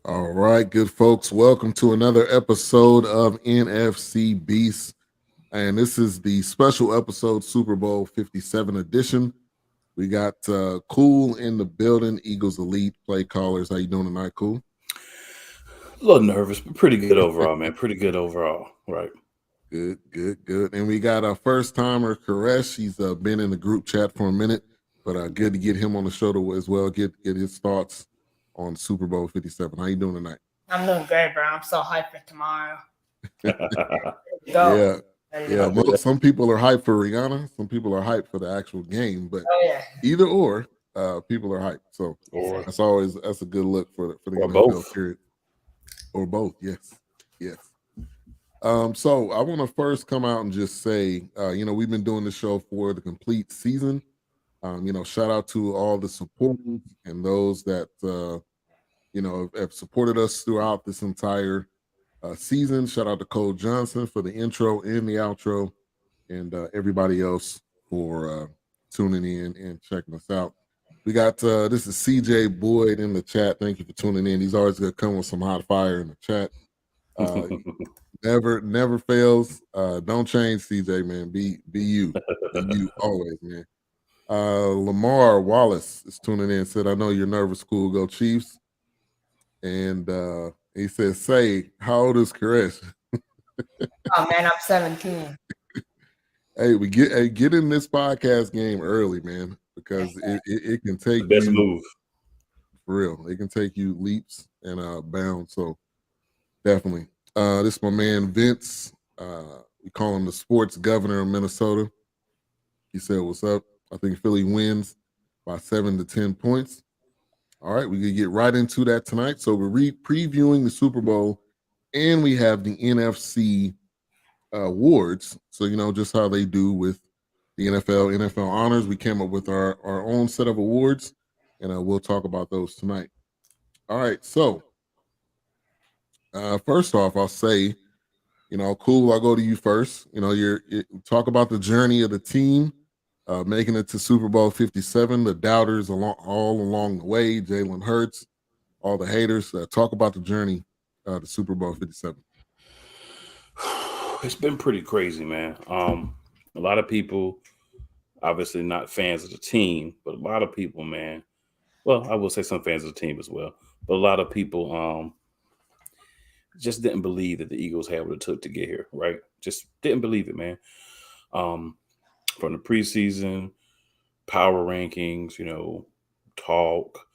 All right, good folks. Welcome to another episode of NFC Beast. And this is the special episode, Super Bowl 57 edition. We got Cool in the building, Eagles Elite play callers. How you doing tonight, Cool? A little nervous, but pretty good overall, man. Pretty good overall, right? Good. And we got our first timer, Koresh. He's been in the group chat for a minute, but good to get him on the show as well. Get his thoughts on Super Bowl 57. How you doing tonight? I'm doing great, bro. I'm so hyped for tomorrow. Yeah. Yeah, some people are hyped for Rihanna. Some people are hyped for the actual game, but either or, people are hyped. So that's a good look for the NFL both. period, or both. Yes. So I want to first come out and just say, we've been doing the show for the complete season. Shout out to all the supporters and those that have supported us throughout this entire season. Shout out to Cole Johnson for the intro and the outro, and everybody else for tuning in and checking us out. We got this is CJ Boyd in the chat. Thank you for tuning in. He's always going to come with some hot fire in the chat. Never fails. Don't change, CJ, man. Be you. Be you always, man. Lamar Wallace is tuning in. Said, I know you're nervous. Cool, go Chiefs. And he says, "Say, how old is Koresh?" Oh man, I'm 17. Hey, we get in this podcast game early, man, because it can take the best move for real. It can take you leaps and bounds. So definitely, this is my man Vince. We call him the sports governor of Minnesota. He said, "What's up?" I think Philly wins by 7 to 10 points. All right, we can get right into that tonight. So we're previewing the Super Bowl, and we have the NFC awards. So, just how they do with the NFL honors. We came up with our own set of awards, and we'll talk about those tonight. All right, so first off, I'll say, Cool, I'll go to you first. You talk about the journey of the team. Making it to Super Bowl 57, the doubters all along the way, Jalen Hurts, all the haters. Talk about the journey to Super Bowl 57. It's been pretty crazy, man. A lot of people, obviously not fans of the team, but a lot of people, man. Well, I will say some fans of the team as well, but a lot of people just didn't believe that the Eagles had what it took to get here, right? Just didn't believe it, man. From the preseason, power rankings, talk,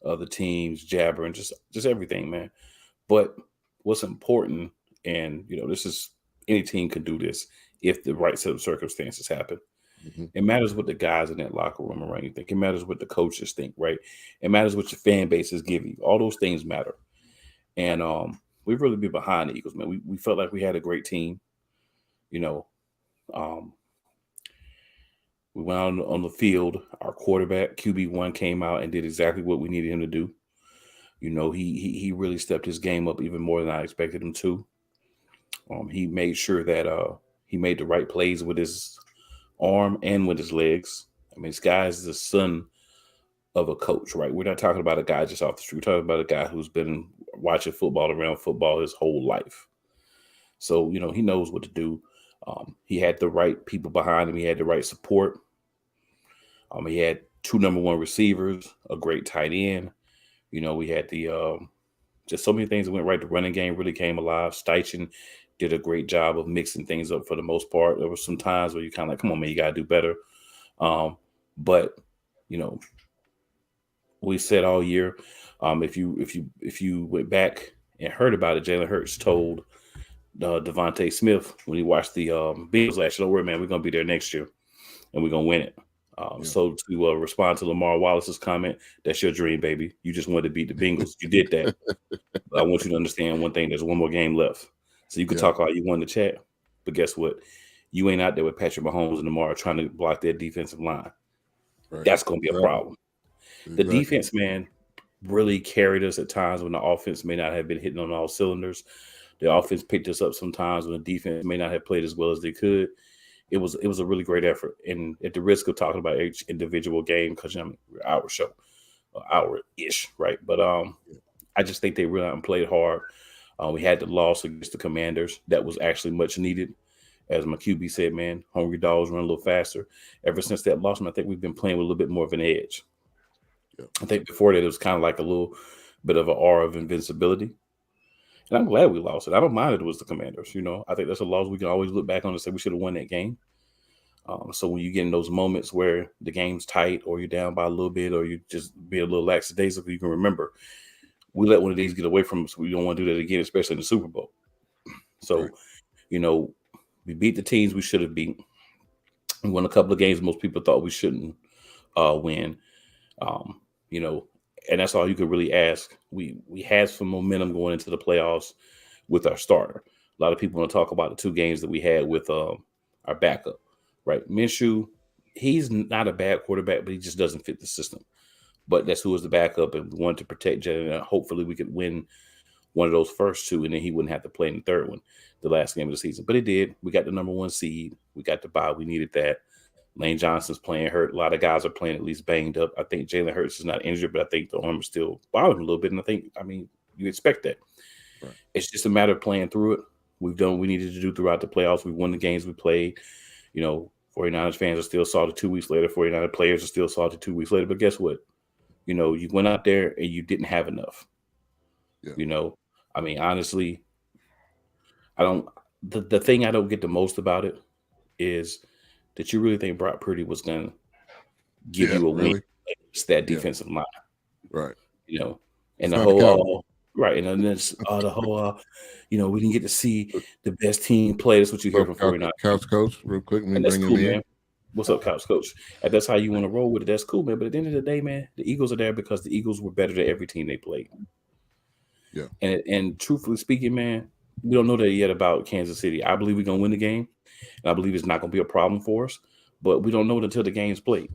other teams, jabbering, just everything, man. But what's important, and this is any team can do this if the right set of circumstances happen. Mm-hmm. It matters what the guys in that locker room around you think. It matters what the coaches think, right? It matters what your fan base is giving you. All those things matter. And we've really been behind the Eagles, man. We felt like we had a great team. We went out on the field. Our quarterback, QB1, came out and did exactly what we needed him to do. He really stepped his game up even more than I expected him to. He made sure that he made the right plays with his arm and with his legs. I mean, this guy is the son of a coach, right? We're not talking about a guy just off the street. We're talking about a guy who's been watching football, around football his whole life. So, he knows what to do. He had the right people behind him. He had the right support. He had 2 number 1 receivers, a great tight end. We had the just so many things that went right. The running game really came alive. Steichen did a great job of mixing things up for the most part. There were some times where you kind of like, come on, man, you got to do better. But, we said all year, if you went back and heard about it, Jalen Hurts told Devontae Smith when he watched the Bengals last year, don't worry, man, we're going to be there next year and we're going to win it. So to respond to Lamar Wallace's comment, that's your dream, baby. You just wanted to beat the Bengals. You did that. But I want you to understand one thing. There's one more game left. So you can talk all you want in the chat, but guess what? You ain't out there with Patrick Mahomes and Lamar trying to block their defensive line. Right. That's going to be a problem. Exactly. The defense, man, really carried us at times when the offense may not have been hitting on all cylinders. The offense picked us up sometimes when the defense may not have played as well as they could. It was a really great effort. And at the risk of talking about each individual game, because we're our show, hour-ish, right? But I just think they really out and played hard. We had the loss against the Commanders. That was actually much needed. As my QB said, man, hungry dogs run a little faster. Ever since that loss, I think we've been playing with a little bit more of an edge. Yeah. I think before that, it was kind of like a little bit of an aura of invincibility. And I'm glad we lost it. I don't mind it was the Commanders. I think that's a loss we can always look back on and say we should have won that game. So when you get in those moments where the game's tight or you're down by a little bit or you just be a little lackadaisical, you can remember we let one of these get away from us. We don't want to do that again, especially in the Super Bowl. So, Right. We beat the teams we should have beat. We won a couple of games most people thought we shouldn't win. And that's all you could really ask. We had some momentum going into the playoffs with our starter. A lot of people want to talk about the 2 games that we had with our backup, right? Minshew, he's not a bad quarterback, but he just doesn't fit the system. But that's who was the backup, and we wanted to protect Jalen. And hopefully we could win one of those first 2, and then he wouldn't have to play in the third one, the last game of the season. But it did. We got the number 1 seed. We got the bye. We needed that. Lane Johnson's playing hurt. A lot of guys are playing at least banged up. I think Jalen Hurts is not injured, but I think the arm is still bothering him a little bit. And you expect that. Right. It's just a matter of playing through it. We've done what we needed to do throughout the playoffs. We won the games we played. 49ers fans are still salty 2 weeks later. 49ers players are still salty 2 weeks later. But guess what? You went out there and you didn't have enough. Yeah. Honestly, the thing I don't get the most about it is that you really think Brock Purdy was going to give you a win against that defensive line. Right. And It's the not whole, right. And then it's the whole, we didn't get to see the best team play. That's what you hear from 49ers. Couch Coach, real quick. And that's cool, man. What's up, Couch Coach? If that's how you want to roll with it, that's cool, man. But at the end of the day, man, the Eagles are there because the Eagles were better than every team they played. Yeah. And truthfully speaking, man, we don't know that yet about Kansas City. I believe we're going to win the game. And I believe it's not going to be a problem for us. But we don't know it until the game's played.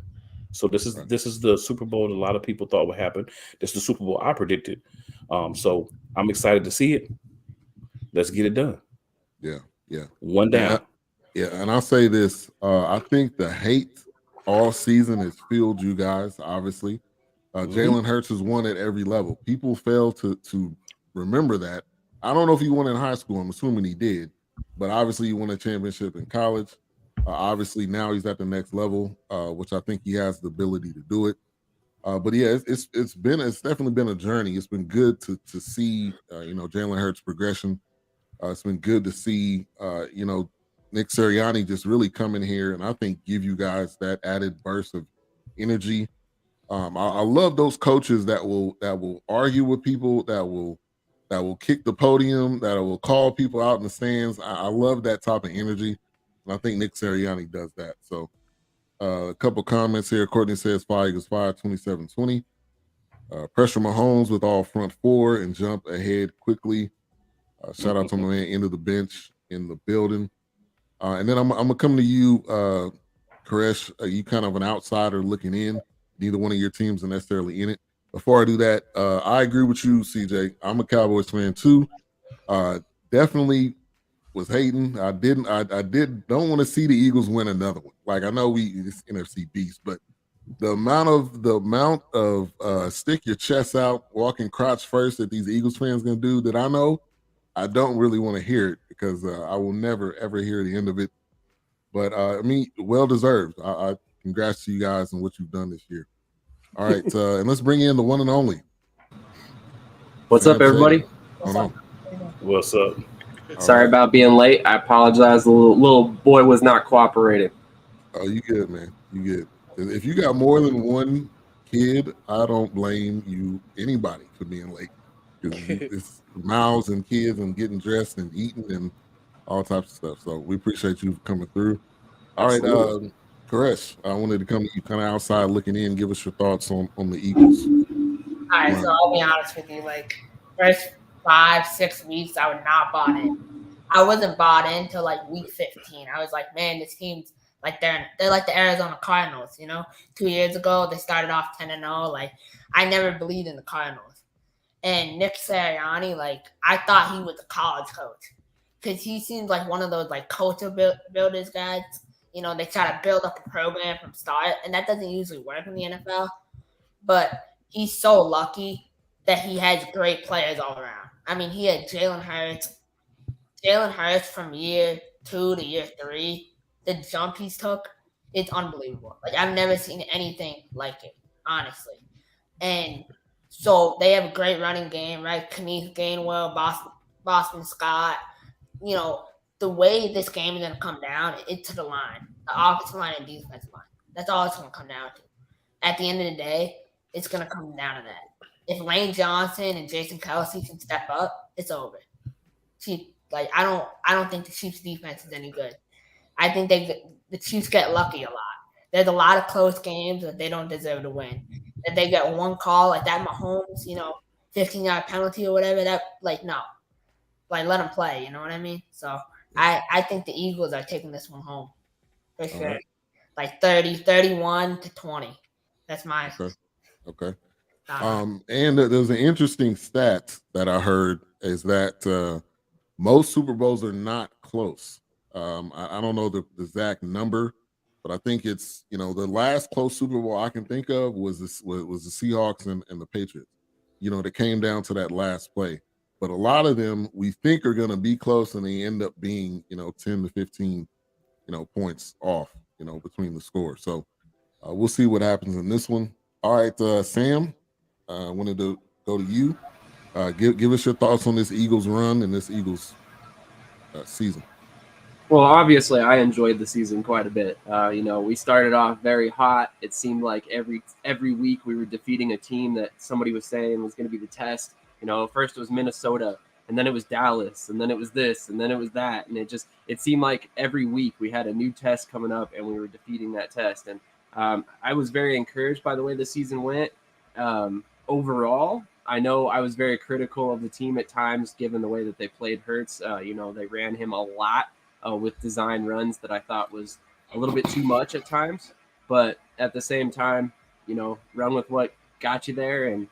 So this is the Super Bowl that a lot of people thought would happen. This is the Super Bowl I predicted. So I'm excited to see it. Let's get it done. Yeah. One down. And I'll say this. I think the hate all season has fueled you guys, obviously. Jalen Hurts has won at every level. People fail to remember that. I don't know if he won in high school. I'm assuming he did. But obviously he won a championship in college. Obviously now he's at the next level, which I think he has the ability to do it. But yeah, it's definitely been a journey. It's been good to see Jalen Hurts' progression. It's been good to see Nick Sirianni just really come in here and I think give you guys that added burst of energy. I love those coaches that will argue with people, that will kick the podium, that will call people out in the stands. I love that type of energy. And I think Nick Sirianni does that. So a couple comments here. Courtney says 5 Eagles 5, 27-20. Pressure Mahomes with all front 4 and jump ahead quickly. Shout out to my man, end of the bench in the building. And then I'm going to come to you, Koresh. You kind of an outsider looking in. Neither one of your teams are necessarily in it. Before I do that, I agree with you, CJ. I'm a Cowboys fan too. Definitely was hating. I don't want to see the Eagles win another one. Like I know it's NFC beast, but the amount of stick your chest out, walking crotch first that these Eagles fans gonna do that I know, I don't really want to hear it because I will never ever hear the end of it. But well deserved. I congrats to you guys on what you've done this year. All right, and let's bring in the one and only. What's up, everybody? What's up? Sorry about being late. I apologize. The little boy was not cooperating. Oh, you good, man. You good. If you got more than one kid, I don't blame anybody for being late. It's mouths and kids and getting dressed and eating and all types of stuff. So we appreciate you coming through. All right, Koresh, I wanted to come to you kind of outside looking in. Give us your thoughts on the Eagles. All right, so I'll be honest with you. Like, first 5-6 weeks, I was not bought in. I wasn't bought in till like week 15. I was like, man, this team's like they're like the Arizona Cardinals. 2 years ago they started off 10-0. Like, I never believed in the Cardinals. And Nick Sirianni, like, I thought he was a college coach because he seems like one of those like culture builders guys. They try to build up a program from start, and that doesn't usually work in the NFL. But he's so lucky that he has great players all around. I mean, he had Jalen Hurts. Jalen Hurts from year 2 to year 3, the jump he's took, it's unbelievable. Like, I've never seen anything like it, honestly. And so they have a great running game, right? Kenneth Gainwell, Boston Scott. You know, the way this game is going to come down, it's to the line, the offensive line and defensive line. That's all it's going to come down to. At the end of the day, it's going to come down to that. If Lane Johnson and Jason Kelce can step up, it's over. I don't think the Chiefs defense is any good. I think the Chiefs get lucky a lot. There's a lot of close games that they don't deserve to win. That they get one call like that Mahomes, 15-yard penalty or whatever. That no, let them play. You know what I mean? So I think the Eagles are taking this one home for sure. Right. Like 31-20. That's my Okay. And there's an interesting stat that I heard is that most Super Bowls are not close. I don't know the exact number, but I think it's the last close Super Bowl I can think of was the Seahawks and the Patriots. That came down to that last play. But a lot of them we think are going to be close, and they end up being 10 to 15 points off between the scores. So we'll see what happens in this one. All right, Sam, I wanted to go to you. Give us your thoughts on this Eagles run and this Eagles season. Well, obviously, I enjoyed the season quite a bit. We started off very hot. It seemed like every week we were defeating a team that somebody was saying was going to be the test. First it was Minnesota, and then it was Dallas, and then it was this, and then it was that, and it seemed like every week we had a new test coming up, and we were defeating that test. And I was very encouraged by the way the season went. Overall, I know I was very critical of the team at times, given the way that they played Hurts. They ran him a lot with design runs that I thought was a little bit too much at times. But at the same time, run with what got you there. And,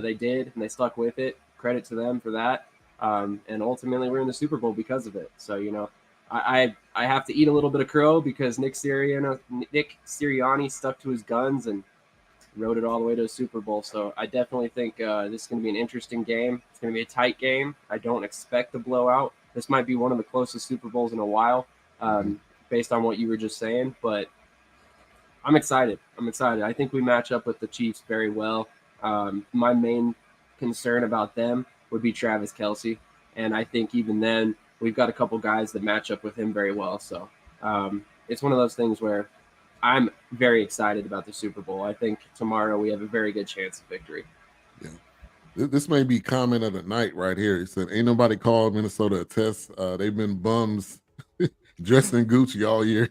they did, and they stuck with it. Credit to them for that. And ultimately, we're in the Super Bowl because of it. So, I have to eat a little bit of crow because Nick Sirianni stuck to his guns and rode it all the way to a Super Bowl. So I definitely think this is going to be an interesting game. It's going to be a tight game. I don't expect a blowout. This might be one of the closest Super Bowls in a while, based on what you were just saying. But I'm excited. I think we match up with the Chiefs very well. My main concern about them would be Travis Kelce. And I think even then, we've got a couple guys that match up with him very well. So it's one of those things where I'm very excited about the Super Bowl. I think tomorrow we have a very good chance of victory. Yeah. This may be comment of the night right here. He said, ain't nobody called Minnesota a test. They've been bums dressed in Gucci all year.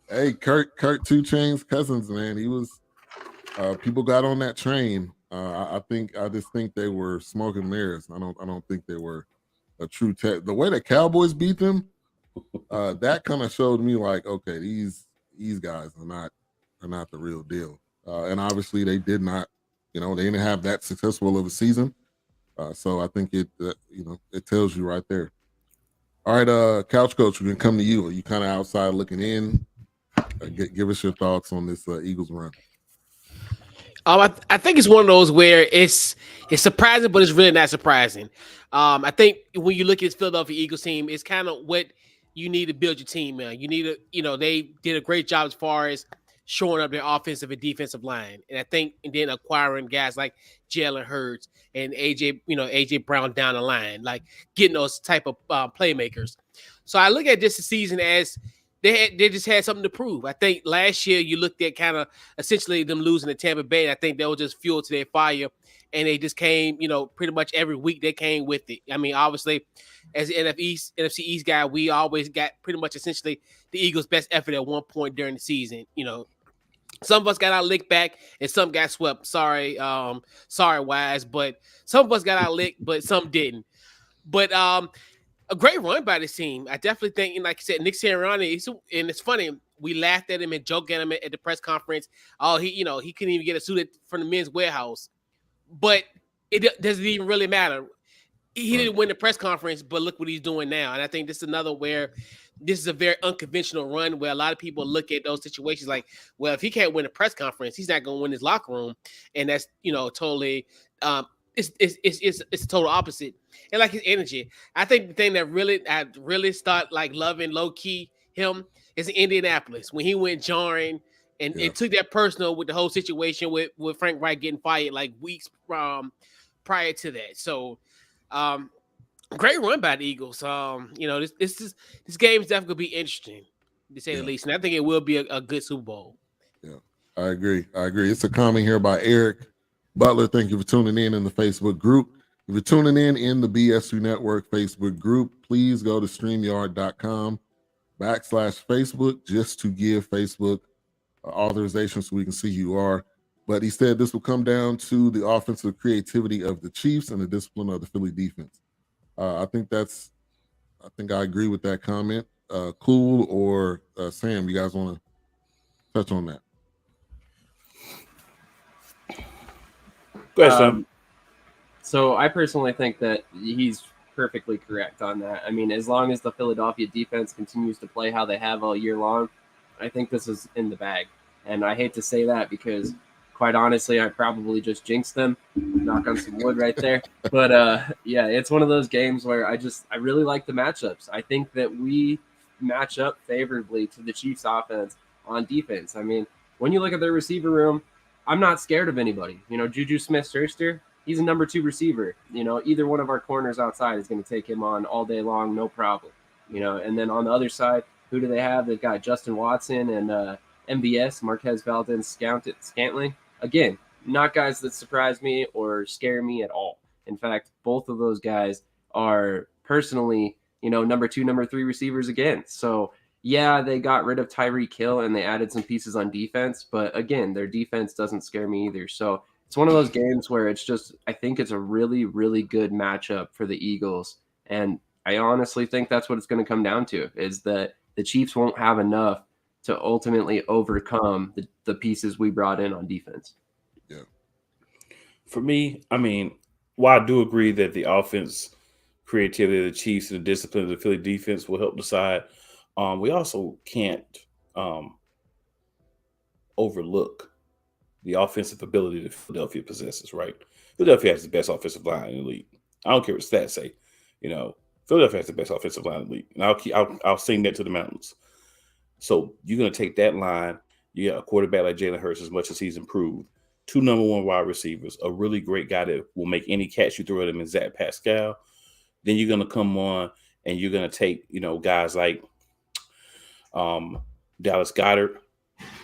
Hey, Kurt 2 Chainz Cousins, man. He was people got on that train. I just think they were smoking mirrors. I don't think they were a true test. The way the Cowboys beat them, that kind of showed me like, okay, these guys are not the real deal. And obviously they did not, they didn't have that successful of a season. So I think it tells you right there. All right, Couch Coach, we can come to you. Are you kind of outside looking in? Give us your thoughts on this Eagles run. I think it's one of those where it's surprising, but it's really not surprising. I think when you look at this Philadelphia Eagles team, it's kind of what you need to build your team, man. You need to, they did a great job as far as showing up their offensive and defensive line. And I think, and then acquiring guys like Jalen Hurts and AJ Brown down the line, like getting those type of playmakers. So I look at this season as they just had something to prove. I think last year you looked at kind of essentially them losing to Tampa Bay. I think that was just fuel to their fire. And they just came, pretty much every week they came with it. I mean, obviously, as the NFC East guy, we always got pretty much essentially the Eagles' best effort at one point during the season. Some of us got our lick back and some got swept. Sorry, Wise, but some of us got our lick, but some didn't. But a great run by this team. I definitely think, like you said, Nick Sirianni, and it's funny, we laughed at him and joked at him at the press conference. Oh, he couldn't even get a suit from the Men's Warehouse. But it doesn't even really matter. he didn't win the press conference, but look what he's doing now. And I think this is another where this is a very unconventional run where a lot of people look at those situations like, well, if he can't win a press conference, he's not going to win his locker room, and that's totally it's a total opposite. And like his energy, I think the thing that I really start like loving low key him is in Indianapolis when he went jarring and it took that personal with the whole situation with Frank Wright getting fired like weeks prior to that. So. Great run by the Eagles. This game is definitely be interesting to say the least, and I think it will be a good Super Bowl. Yeah, I agree. It's a comment here by Eric Butler. Thank you for tuning in the Facebook group. If you're tuning in the BSU Network Facebook group, please go to StreamYard.com/Facebook just to give Facebook authorization so we can see who you are. But he said this will come down to the offensive creativity of the Chiefs and the discipline of the Philly defense. I think I agree with that comment. Cool or Sam, you guys want to touch on that? Go ahead, Sam. So I personally think that he's perfectly correct on that. I mean, as long as the Philadelphia defense continues to play how they have all year long, I think this is in the bag. And I hate to say that because quite honestly, I probably just jinxed them. Knock on some wood right there. But yeah, it's one of those games where I really like the matchups. I think that we match up favorably to the Chiefs offense on defense. I mean, when you look at their receiver room, I'm not scared of anybody. Juju Smith-Schuster, he's a number 2 receiver. Either one of our corners outside is going to take him on all day long, no problem. And then on the other side, who do they have? They've got Justin Watson and MVS, Marquez Valdez-Scantling. Again, not guys that surprise me or scare me at all. In fact, both of those guys are personally, number 2, number 3 receivers again. So, yeah, they got rid of Tyreek Hill and they added some pieces on defense. But, again, their defense doesn't scare me either. So, it's one of those games where I think it's a really, really good matchup for the Eagles. And I honestly think that's what it's going to come down to, is that the Chiefs won't have enough to ultimately overcome the pieces we brought in on defense. Yeah. For me, I mean, while I do agree that the offense creativity of the Chiefs and the discipline of the Philly defense will help decide, we also can't overlook the offensive ability that Philadelphia possesses, right? Philadelphia has the best offensive line in the league. I don't care what stats say. Philadelphia has the best offensive line in the league. And I'll sing that to the mountains. So you're going to take that line. You got a quarterback like Jalen Hurts, as much as he's improved. 2 number 1 wide receivers, a really great guy that will make any catch you throw at him in Zach Pascal. Then you're going to come on and you're going to take, guys like Dallas Goedert,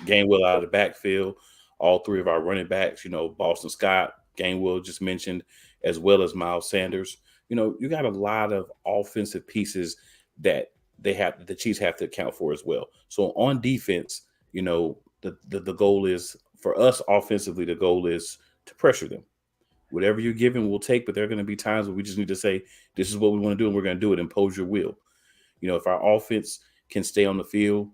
Gainwell out of the backfield, all 3 of our running backs, Boston Scott, Gainwell just mentioned, as well as Miles Sanders. You got a lot of offensive pieces that the Chiefs have to account for as well. So on defense, the goal is for us offensively, the goal is to pressure them. Whatever you're given, we'll take, but there are going to be times where we just need to say, this is what we want to do, and we're going to do it. Impose your will. If our offense can stay on the field,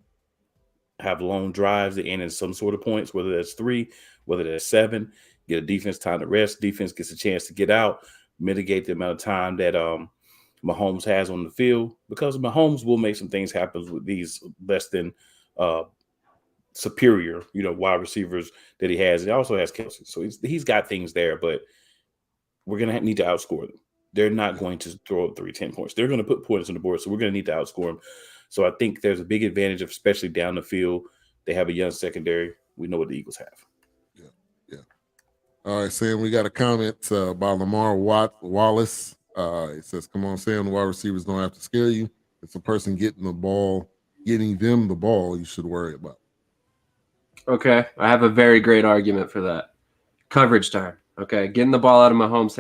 have long drives that end in some sort of points, whether that's 3, whether that's 7, get a defense time to rest, defense gets a chance to get out, mitigate the amount of time that Mahomes has on the field, because Mahomes will make some things happen with these less than superior, wide receivers that he has. He also has Kelsey. So he's got things there, but we're going to need to outscore them. They're not going to throw up 10 points. They're going to put points on the board, so we're going to need to outscore them. So I think there's a big advantage, especially down the field. They have a young secondary. We know what the Eagles have. Yeah. All right, Sam, we got a comment by Lamar Wallace. It says, come on, Sam, the wide receivers don't have to scare you. It's a person getting them the ball you should worry about. Okay, I have a very great argument for that. Coverage time. Okay, getting the ball out of Mahomes'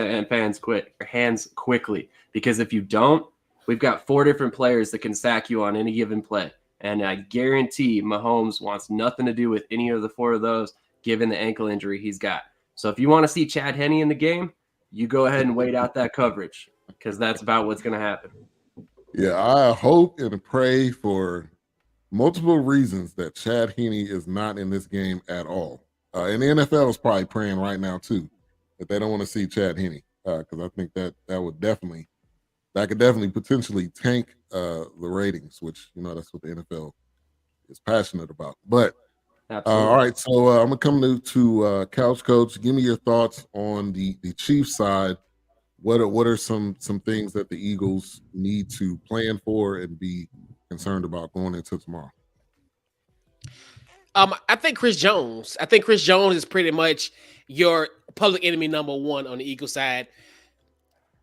hands quickly. Because if you don't, we've got 4 different players that can sack you on any given play. And I guarantee Mahomes wants nothing to do with any of the 4 of those, given the ankle injury he's got. So if you want to see Chad Henne in the game, you go ahead and wait out that coverage, because that's about what's going to happen. Yeah, I hope and pray for multiple reasons that Chad Henne is not in this game at all. And the NFL is probably praying right now, too, that they don't want to see Chad Henne, because I think that would definitely that could definitely potentially tank the ratings, which that's what the NFL is passionate about. But all right, so I'm gonna come to Couch Coach. Give me your thoughts on the Chiefs side. What are some things that the Eagles need to plan for and be concerned about going into tomorrow? I think Chris Jones. I think Chris Jones is pretty much your public enemy number one on the Eagles side.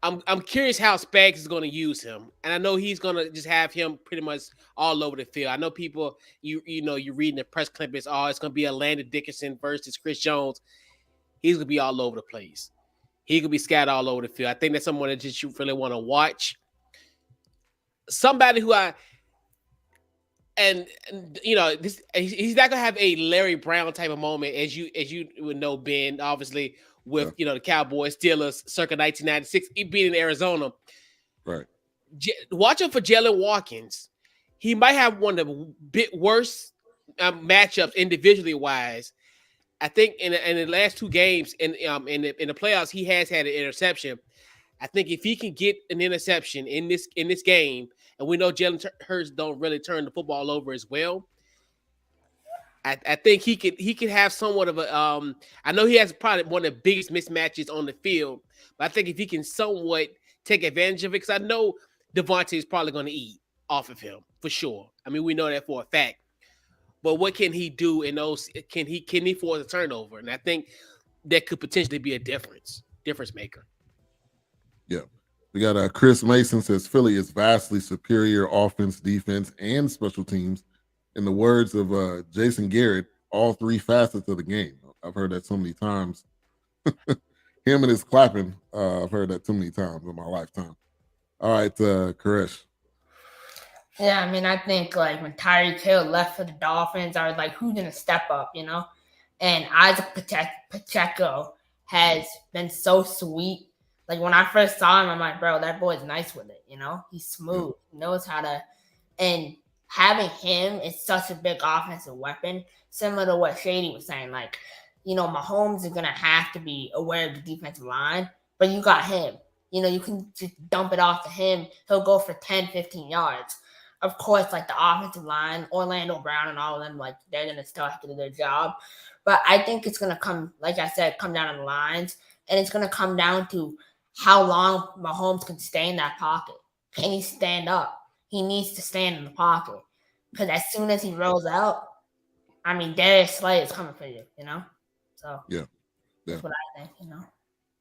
I'm curious how Spags is going to use him, and I know he's going to just have him pretty much all over the field. I know people, you're reading the press clippings. Oh, it's going to be a Landon Dickerson versus Chris Jones. He's going to be all over the place. He could be scattered all over the field. I think that's someone that just you really want to watch. Somebody who he's not gonna have a Larry Brown type of moment as you would know, Ben, obviously with the Cowboys, Steelers circa 1996, he beat in Arizona. Right. Watch out for Jalen Watkins. He might have one of the bit worse matchups individually wise. I think in the last two games in the playoffs, he has had an interception. I think if he can get an interception in this game, and we know Jalen Hurts don't really turn the football over as well, I think he could have somewhat of a I know he has probably one of the biggest mismatches on the field, but I think if he can somewhat take advantage of it, because I know Devontae is probably going to eat off of him for sure. I mean, we know that for a fact. But what can he do in those? Can he force a turnover? And I think that could potentially be a difference maker. Yeah. We got Chris Mason says Philly is vastly superior offense, defense, and special teams. In the words of Jason Garrett, all three facets of the game. I've heard that so many times. Him and his clapping, I've heard that too many times in my lifetime. All right, Koresh. Yeah, I mean, I think like when Tyreek Hill left for the Dolphins, I was like, who's going to step up, And Isaac Pacheco has been so sweet. Like when I first saw him, I'm like, bro, that boy's nice with it, He's smooth, he knows how to. And having him is such a big offensive weapon, similar to what Shady was saying. Like, Mahomes is going to have to be aware of the defensive line, but you got him. You can just dump it off to him. He'll go for 10, 15 yards. Of course, like the offensive line, Orlando Brown and all of them, like they're going to still have to do their job. But I think it's going to come, like I said, come down to the lines. And it's going to come down to how long Mahomes can stay in that pocket. Can he stand up? He needs to stand in the pocket. Because as soon as he rolls out, I mean, Darius Slay is coming for you, So that's what I think,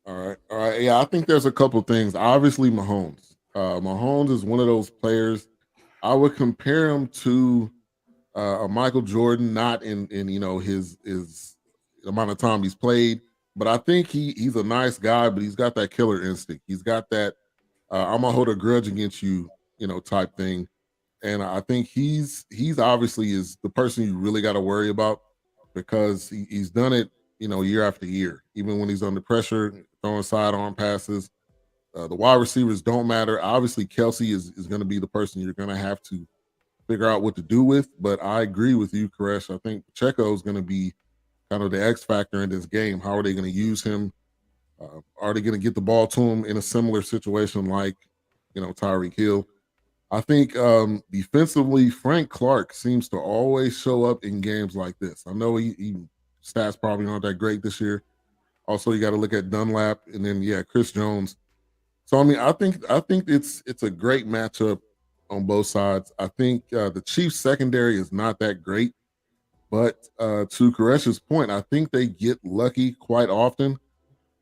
All right. Yeah, I think there's a couple things. Obviously, Mahomes. Mahomes is one of those players. I would compare him to Michael Jordan, not in his amount of time he's played, but I think he's a nice guy, but he's got that killer instinct. He's got that I'm gonna hold a grudge against you, type thing. And I think he's obviously is the person you really got to worry about because he's done it, year after year, even when he's under pressure, throwing sidearm passes. The wide receivers don't matter. Obviously, Kelsey is going to be the person you're going to have to figure out what to do with. But I agree with you, Koresh. I think Pacheco is going to be kind of the X factor in this game. How are they going to use him? Are they going to get the ball to him in a similar situation like, Tyreek Hill? I think defensively, Frank Clark seems to always show up in games like this. I know he stats probably aren't that great this year. Also, you got to look at Dunlap and then Chris Jones. So I mean, I think it's a great matchup on both sides. I think the Chiefs secondary is not that great, but to Koresh's point, I think they get lucky quite often.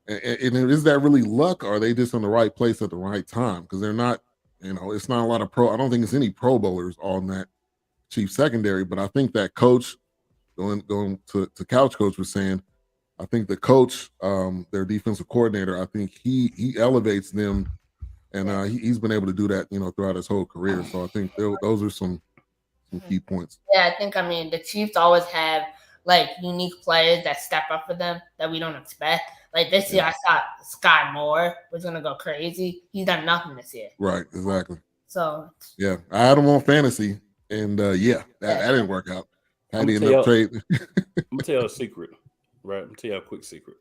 And is that really luck, or are they just in the right place at the right time? Because they're not, it's not a lot of I don't think it's any Pro Bowlers on that Chiefs secondary. But I think that coach, going to Couch Coach was saying, I think the coach, their defensive coordinator, I think he elevates them, and he's been able to do that, throughout his whole career. So I think those are some key points. Yeah, I think the Chiefs always have like unique players that step up for them that we don't expect. Like this year, I thought Sky Moore was gonna go crazy. He's done nothing this year. Right, exactly. So yeah, I had him on fantasy, and that didn't work out. Had to end up trade. I'm gonna tell you a secret. Right, I'm gonna tell you a quick secret.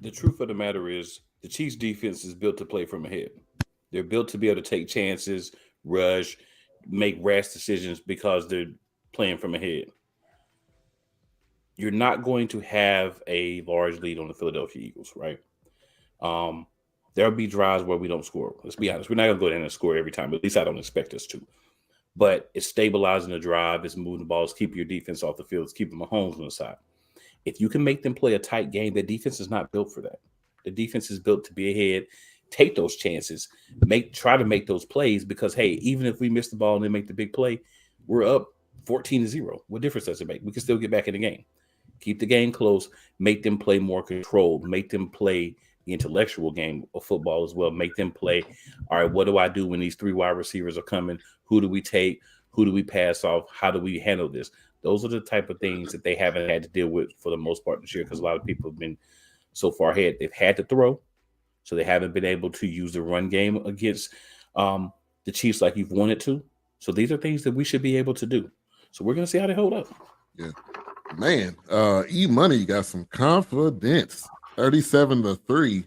The truth of the matter is the Chiefs defense is built to play from ahead. They're built to be able to take chances, rush, make rash decisions because they're playing from ahead. You're not going to have a large lead on the Philadelphia Eagles, right? There'll be drives where we don't score. Let's be honest. We're not going to go in and score every time. At least I don't expect us to. But it's stabilizing the drive. It's moving the ball. It's keeping your defense off the field. It's keeping Mahomes on the side. If you can make them play a tight game, the defense is not built for that. The defense is built to be ahead, take those chances, try to make those plays because, hey, even if we miss the ball and they make the big play, we're up 14-0. What difference does it make? We can still get back in the game. Keep the game close, make them play more controlled, make them play the intellectual game of football as well. Make them play, all right, what do I do when these 3 wide receivers are coming? Who do we take? Who do we pass off? How do we handle this? Those are the type of things that they haven't had to deal with for the most part this year because a lot of people have been so far ahead. They've had to throw, so they haven't been able to use the run game against the Chiefs like you've wanted to. So these are things that we should be able to do. So we're going to see how they hold up. Yeah. Man, E-Money got some confidence. 37-3.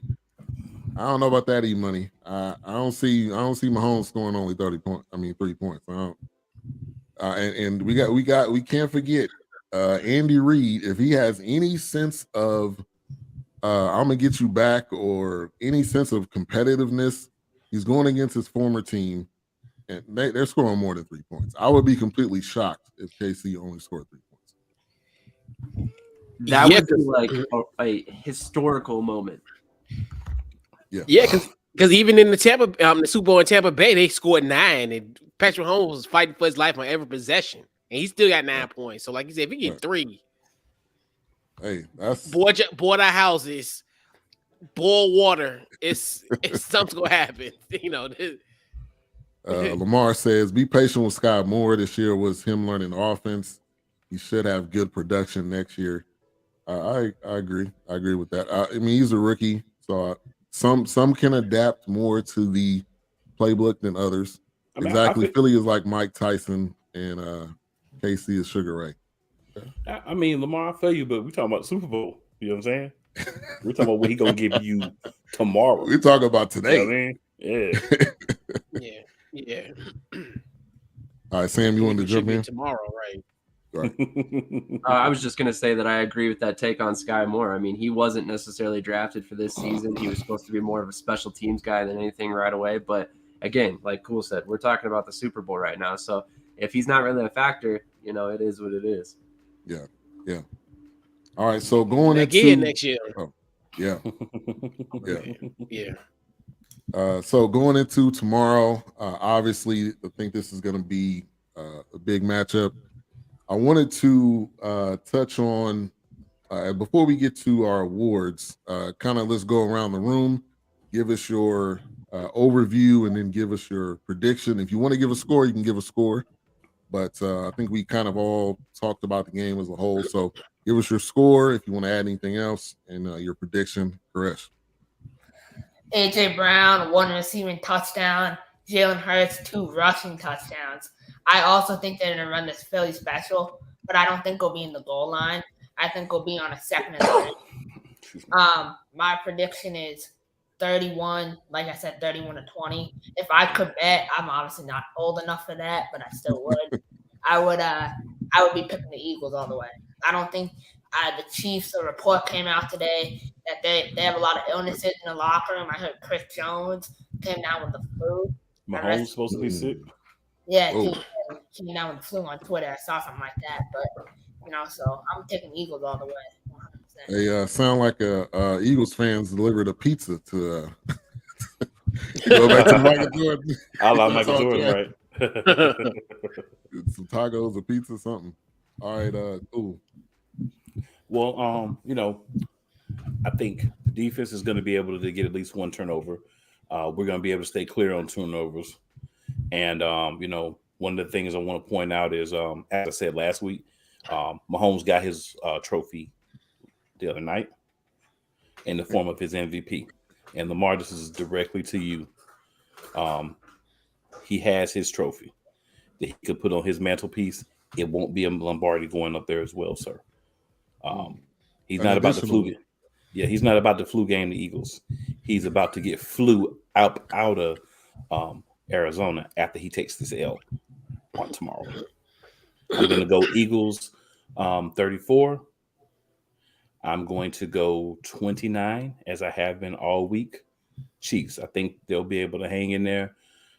I don't know about that, E-Money. I don't see Mahomes scoring only 3 points. And we can't forget Andy Reid. If he has any sense of I'm gonna get you back or any sense of competitiveness, he's going against his former team, and they're scoring more than 3 points. I would be completely shocked if KC only scored 3 points. That would be like a historical moment. Yeah, because even in the Super Bowl in Tampa Bay, they scored 9, and Patrick Mahomes was fighting for his life on every possession, and he still got 9 points. So, like you said, if he get 3, hey, that's board our houses, boil water. It's something's gonna happen. You know. Lamar says, "Be patient with Scott Moore. This year was him learning offense. He should have good production next year." I agree. I agree with that. I mean, he's a rookie, so some can adapt more to the playbook than others. Exactly. Philly is like Mike Tyson, and KC is Sugar Ray. I mean, Lamar, I feel you, but we're talking about the Super Bowl. You know what I'm saying? We're talking about what he's going to give you tomorrow. We're talking about today. You know what I mean? Yeah. All right, Sam, you want to jump in? Tomorrow, right? I was just going to say that I agree with that take on Sky Moore. I mean, he wasn't necessarily drafted for this season. He was supposed to be more of a special teams guy than anything right away. But again, like Cool said, we're talking about the Super Bowl right now. So if he's not really a factor, you know, it is what it is. Yeah. All right, so going into next year. Oh, yeah. So going into tomorrow, obviously, I think this is going to be a big matchup. I wanted to touch on, before we get to our awards, kind of let's go around the room, give us your overview, and then give us your prediction. If you want to give a score, you can give a score. But I think we kind of all talked about the game as a whole. So give us your score if you want to add anything else, and your prediction, Koresh. A.J. Brown, 1 receiving touchdown. Jalen Hurts, 2 rushing touchdowns. I also think they're going to run this Philly special, but I don't think it'll be in the goal line. I think it'll be on a 2nd and 3. My prediction is 31, like I said, 31-20. If I could bet, I'm obviously not old enough for that, but I still would. I would be picking the Eagles all the way. I don't think the Chiefs, a report came out today that they have a lot of illnesses in the locker room. I heard Chris Jones came down with the flu. Mahomes supposed to be sick? Yeah, he came down with the flu on Twitter. I saw something like that. But, you know, so I'm taking Eagles all the way. 100%. They sound like Eagles fans delivered a pizza to go back to Michael Jordan. I love Michael Jordan, right? Some tacos, a pizza, something. All right. Well, you know, I think the defense is going to be able to get at least 1 turnover. We're going to be able to stay clear on turnovers. And, you know, one of the things I want to point out is, as I said last week, Mahomes got his trophy the other night in the form of his MVP. And Lamar, this is directly to you. He has his trophy that he could put on his mantelpiece. It won't be a Lombardi going up there as well, sir. He's not about the fluke. Yeah, he's not about to flu game the Eagles. He's about to get flew out of Arizona after he takes this L on tomorrow. I'm going to go Eagles 34. I'm going to go 29, as I have been all week. Chiefs. I think they'll be able to hang in there,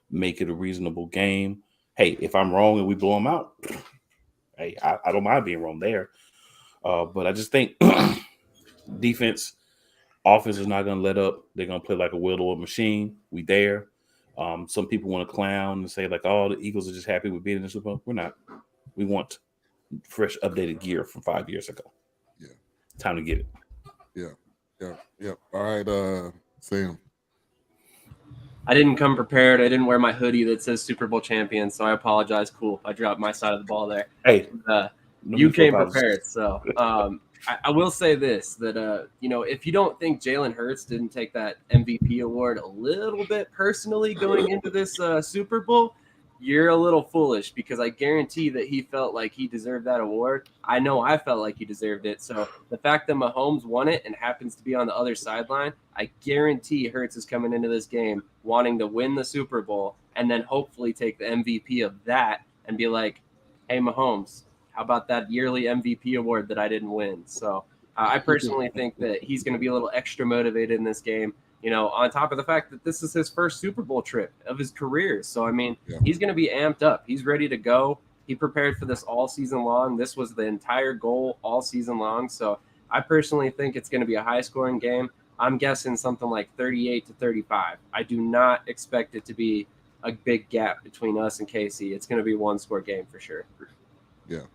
make it a reasonable game. Hey, if I'm wrong and we blow them out, hey, I don't mind being wrong there. But I just think defense, offense is not going to let up. They're going to play like a well-oiled machine. We there. Some people want to clown and say like, "Oh, the Eagles are just happy with being in the Super Bowl." We're not. We want fresh, updated gear from 5 years ago. Yeah, time to get it. Yeah. All right, Sam. I didn't come prepared. I didn't wear my hoodie that says Super Bowl champion, so I apologize. Cool, I dropped my side of the ball there. Hey, you came prepared, so I will say this: that if you don't think Jalen Hurts didn't take that MVP award a little bit personally going into this Super Bowl, you're a little foolish, because I guarantee that he felt like he deserved that award. I know I felt like he deserved it. So the fact that Mahomes won it and happens to be on the other sideline, I guarantee Hurts is coming into this game wanting to win the Super Bowl and then hopefully take the MVP of that and be like, "Hey, Mahomes, how about that yearly MVP award that I didn't win?" So I personally think that he's going to be a little extra motivated in this game. On top of the fact that this is his first Super Bowl trip of his career. So, I mean, He's going to be amped up. He's ready to go. He prepared for this all season long. This was the entire goal all season long. So I personally think it's going to be a high-scoring game. I'm guessing something like 38-35. I do not expect it to be a big gap between us and KC. It's going to be a one-score game for sure. Yeah.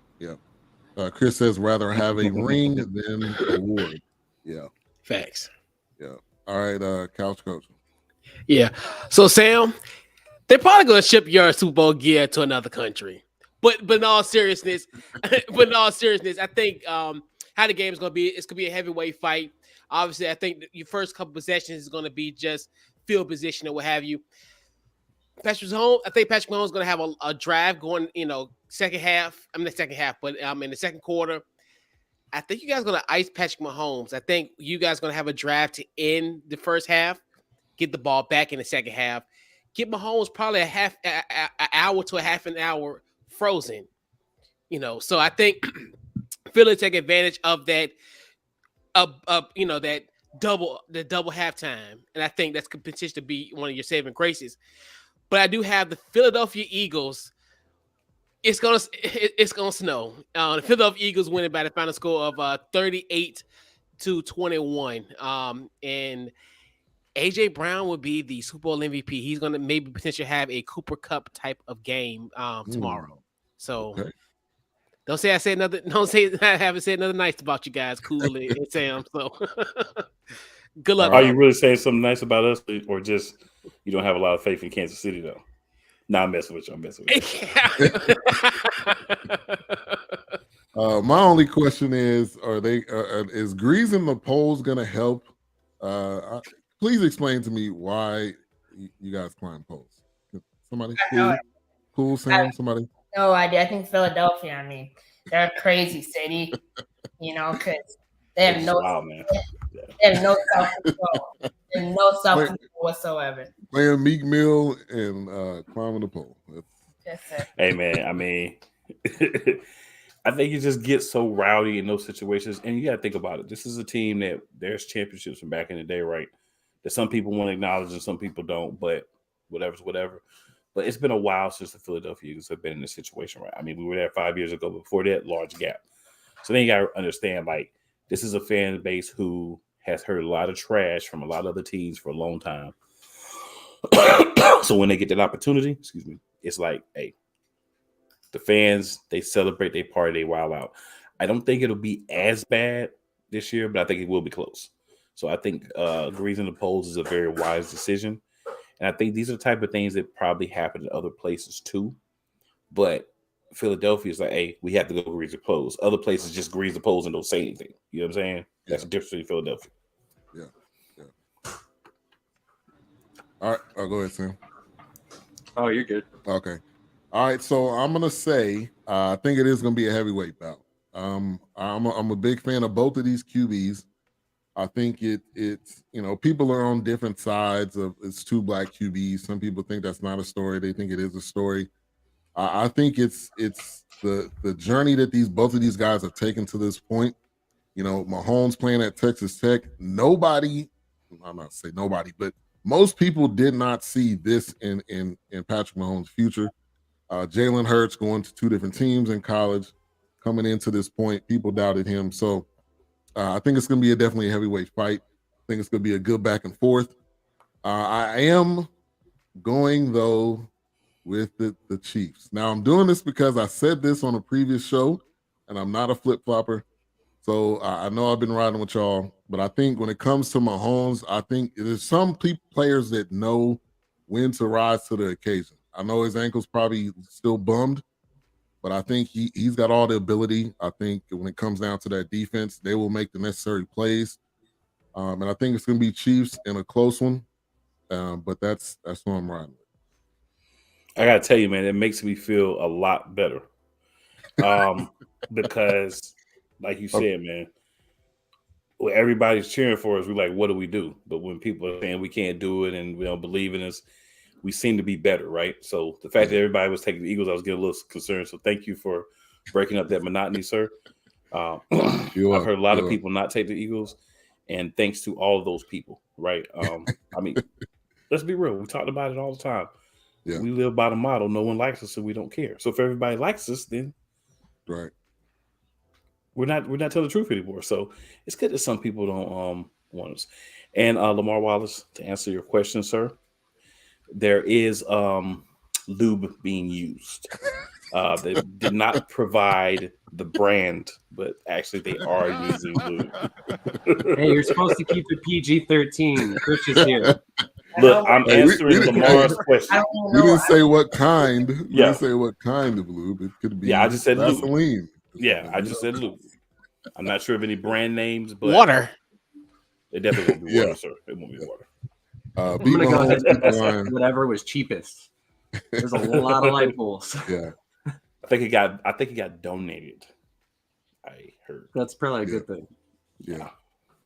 Chris says rather have a ring than award. Yeah. Facts. Yeah. All right, Couch Coach. Yeah. So Sam, they're probably gonna ship your Super Bowl gear to another country. But in all seriousness, I think how the game is gonna be, it's gonna be a heavyweight fight. Obviously, I think your first couple possessions is gonna be just field position or what have you. I think Patrick Mahomes is gonna have a drive going, second half. I mean the second half, but in the second quarter. I think you guys are going to ice Patrick Mahomes. I think you guys are going to have a drive to end the first half, get the ball back in the second half, get Mahomes probably an hour to a half an hour frozen. So I think Philly take advantage of that, that double halftime, and I think that's potential to be one of your saving graces. But I do have the Philadelphia Eagles. It's gonna snow. The Philadelphia Eagles winning by the final score of 38-21. And AJ Brown will be the Super Bowl MVP. He's gonna maybe potentially have a Cooper Cup type of game tomorrow. So don't say I said another. Don't say I haven't said nothing nice about you guys, Cool and Sam. So good luck. Are you really saying something nice about us, or just you don't have a lot of faith in Kansas City though? Nah, I'm messing with you. My only question is, is greasing the poles going to help? Please explain to me why you guys climb poles. Somebody? Cool, Sam? Somebody? No idea. I think Philadelphia, they're a crazy city, because they have no self-control. There's no self-control whatsoever. Playing Meek Mill and climbing the pole. That's it. Hey, man, I think you just get so rowdy in those situations. And you got to think about it. This is a team that there's championships from back in the day, right? That some people want to acknowledge and some people don't, but whatever's whatever. But it's been a while since the Philadelphia Eagles have been in this situation, right? We were there 5 years ago. Before that, large gap. So then you got to understand, this is a fan base who has heard a lot of trash from a lot of other teams for a long time. So when they get that opportunity, it's like, hey, the fans, they celebrate, they party, they wild out. I don't think it'll be as bad this year, but I think it will be close. So I think greasing the poles is a very wise decision. And I think these are the type of things that probably happen in other places too. But Philadelphia is like, hey, we have to go grease the poles. Other places just grease the poles and don't say anything. You know what I'm saying? That's the difference between Philadelphia. Yeah. All right. I'll go ahead, Sam. Oh, you're good. Okay. All right. So I'm going to say, I think it is going to be a heavyweight bout. I'm a big fan of both of these QBs. I think it's people are on different sides of it's two black QBs. Some people think that's not a story. They think it is a story. I think it's the journey that both of these guys have taken to this point. Mahomes playing at Texas Tech. I'm not saying nobody, but most people did not see this in Patrick Mahomes' future. Jalen Hurts going to two different teams in college, coming into this point, people doubted him. So I think it's going to be definitely a heavyweight fight. I think it's going to be a good back and forth. I am going, though, with the Chiefs. Now, I'm doing this because I said this on a previous show, and I'm not a flip-flopper. So I know I've been riding with y'all, but I think when it comes to Mahomes, I think there's some players that know when to rise to the occasion. I know his ankle's probably still bummed, but I think he's got all the ability. I think when it comes down to that defense, they will make the necessary plays. And I think it's going to be Chiefs in a close one, but that's what I'm riding with. I got to tell you, man, it makes me feel a lot better because, like you said, man, when everybody's cheering for us, we're like, what do we do? But when people are saying we can't do it and we don't believe in us, we seem to be better, right? So the fact that everybody was taking the Eagles, I was getting a little concerned. So thank you for breaking up that monotony, sir. I've heard a lot of people not take the Eagles, and thanks to all of those people, right? I mean, let's be real. We talked about it all the time. Yeah. We live by the motto, no one likes us, so we don't care. So if everybody likes us, then right, we're not telling the truth anymore. So it's good that some people don't want us. And Lamar Wallace, to answer your question, sir, there is lube being used. They did not provide the brand, but actually they are using lube. Hey, you're supposed to keep it PG-13. Chris is here. Look, I'm answering Lamar's question. We didn't say what kind. We didn't say what kind of lube. It could be. Yeah, I just said Vaseline. Lube. Yeah, I just said lube. I'm not sure of any brand names, but water. It definitely won't be water, sir. It won't be water. I'm gonna go ahead and whatever was cheapest. There's a lot of light bulbs. Yeah, I think it got donated. I heard. That's probably a good thing. Yeah.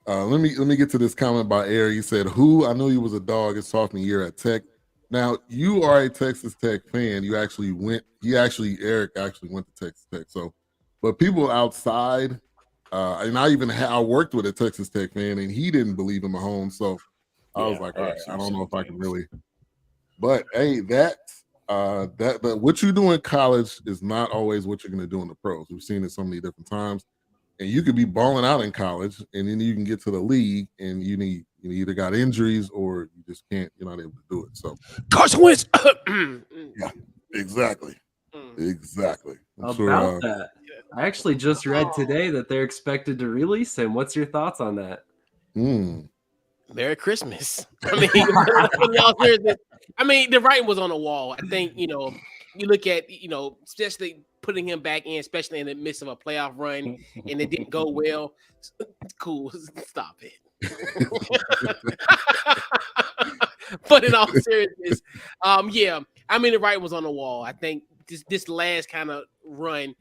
Let me get to this comment by Eric. He said, I knew you was a dog his sophomore year at Tech. Now, you are a Texas Tech fan. Eric actually went to Texas Tech. So, but people outside, and I worked with a Texas Tech fan, and he didn't believe in Mahomes. So I was like, all right, I don't know if I can really. But hey, that what you do in college is not always what you're going to do in the pros. We've seen it so many different times. And you could be balling out in college, and then you can get to the league, and you either got injuries or you just can't. You're not able to do it. So Carson Wentz. Yeah, exactly. Exactly. About that, I actually just read today that they're expected to release him. What's your thoughts on that? Merry Christmas. I mean, the writing was on the wall. I think, you look at, especially putting him back in, especially in the midst of a playoff run, and it didn't go well. Cool. Stop it. But in all seriousness, the writing was on the wall. I think this last kind of run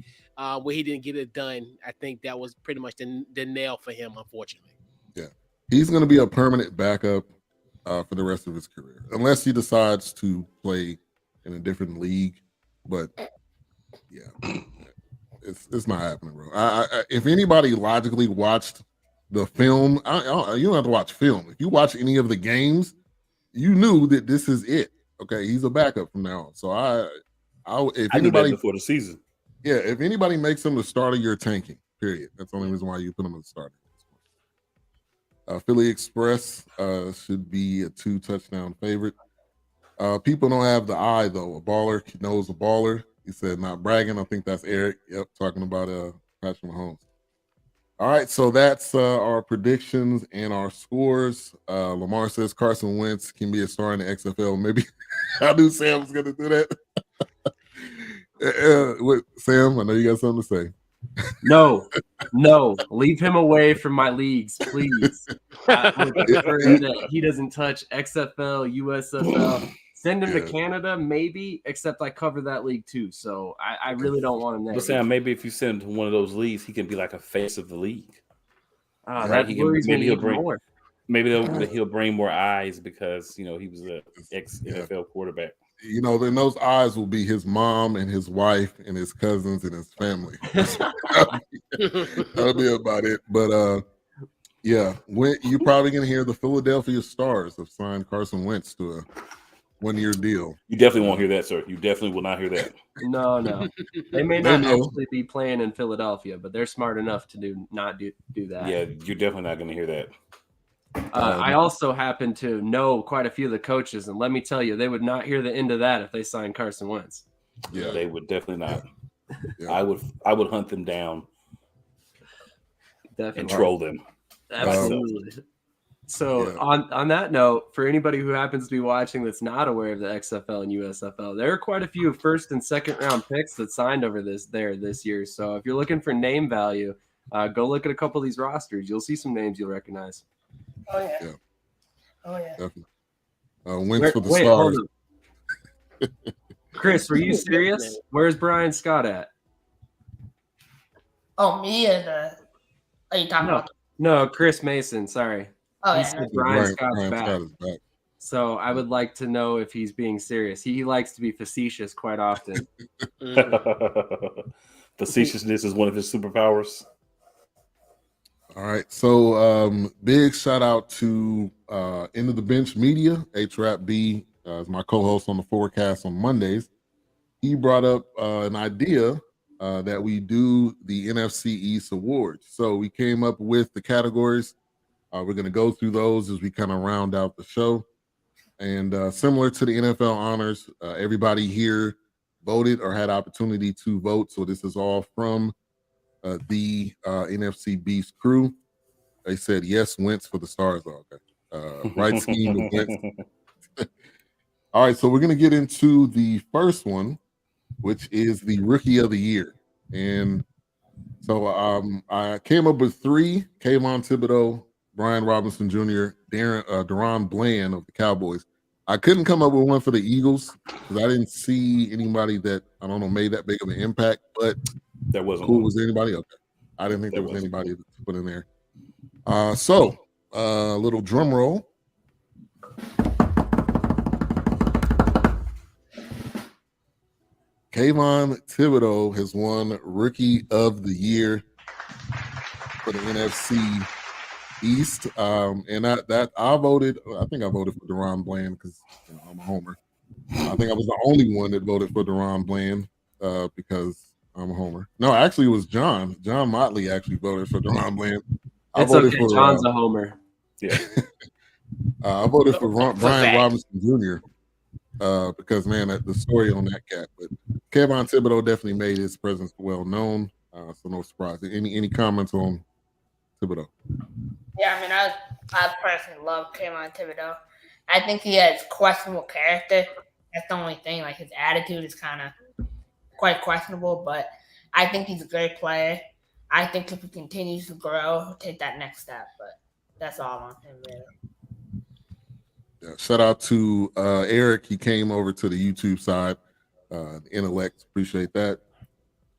where he didn't get it done, I think that was pretty much the nail for him, unfortunately. Yeah. He's going to be a permanent backup for the rest of his career, unless he decides to play in a different league. But yeah, it's not happening, bro. If anybody logically watched the film, you don't have to watch film. If you watch any of the games, you knew that this is it. Okay, he's a backup from now on. So if anybody knew that before the season, if anybody makes him the starter, you're tanking. Period. That's the only reason why you put him as the starter. Philly Express should be a 2-touchdown favorite. People don't have the eye, though. A baller knows a baller. He said, not bragging. I think that's Eric. Yep, talking about Patrick Mahomes. All right, so that's our predictions and our scores. Lamar says Carson Wentz can be a star in the XFL. Maybe I knew Sam was going to do that. Sam, I know you got something to say. No, leave him away from my leagues, please. I would prefer that he doesn't touch XFL, USFL. Send him to Canada, maybe, except I cover that league too. So I really don't want him there. But Sam, maybe if you send him to one of those leagues, he can be like a face of the league. That He worries me he'll even bring more. maybe he'll bring more eyes because he was a ex NFL quarterback. Then those eyes will be his mom and his wife and his cousins and his family. That'll be about it. But yeah, you're probably gonna hear the Philadelphia Stars have signed Carson Wentz to a 1-year deal. You definitely won't hear that, sir. You definitely will not hear that. No. They may not actually be playing in Philadelphia, but they're smart enough to not do that. Yeah, you're definitely not going to hear that. I also happen to know quite a few of the coaches, and let me tell you, they would not hear the end of that if they signed Carson Wentz. Yeah, they would definitely not. Yeah. I would hunt them down Definitely. and troll them. Absolutely. So on that note, for anybody who happens to be watching that's not aware of the XFL and USFL, there are quite a few first and second round picks that signed over this year. So if you're looking for name value, go look at a couple of these rosters. You'll see some names you'll recognize. Oh yeah. Oh yeah. Definitely. Wentz for the Stars. Chris, were you serious? Where's Brian Scott at? Oh, me or the? Are you talking about? No, Chris Mason. Sorry. Oh He yeah. said Brian Scott's back. Scott is back. So I would like to know if he's being serious. He likes to be facetious quite often. Facetiousness is one of his superpowers. All right. So big shout out to End of the Bench Media. H-Rap B is my co-host on the Forecast on Mondays. He brought up an idea that we do the NFC East Awards. So we came up with the categories. We're going to go through those as we kind of round out the show. And similar to the NFL honors, everybody here voted or had opportunity to vote. So this is all from the NFC Beast crew. They said, yes, Wentz for the Stars. Okay. Right scheme with Wentz. All right, so we're going to get into the first one, which is the Rookie of the Year. And so I came up with 3: Kayvon Thibodeau, Brian Robinson Jr., Deron Bland of the Cowboys. I couldn't come up with one for the Eagles because I didn't see anybody that, I don't know, made that big of an impact. But there wasn't. Cool. Was there anybody? Okay. I didn't think there was anybody to put in there. So a little drum roll. Kayvon Thibodeau has won Rookie of the Year for the NFC East. And I voted, I think I voted for Deron Bland because I'm a homer. I think I was the only one that voted for Deron Bland because I'm a homer. No, actually it was John. John Motley actually voted for Deron Bland. It's okay. John's a homer. Yeah. I voted for Brian Robinson Jr. Because, man, the story on that cat. But Kayvon Thibodeau definitely made his presence well known. So no surprise. Any comments on Thibodeau? Yeah, I mean, I personally love Kayvon Thibodeau. I think he has questionable character. That's the only thing. Like, his attitude is kind of quite questionable, but I think he's a great player. I think if he continues to grow, he'll take that next step. But that's all on him, really. Yeah, shout out to Eric. He came over to the YouTube side. Intellect, appreciate that.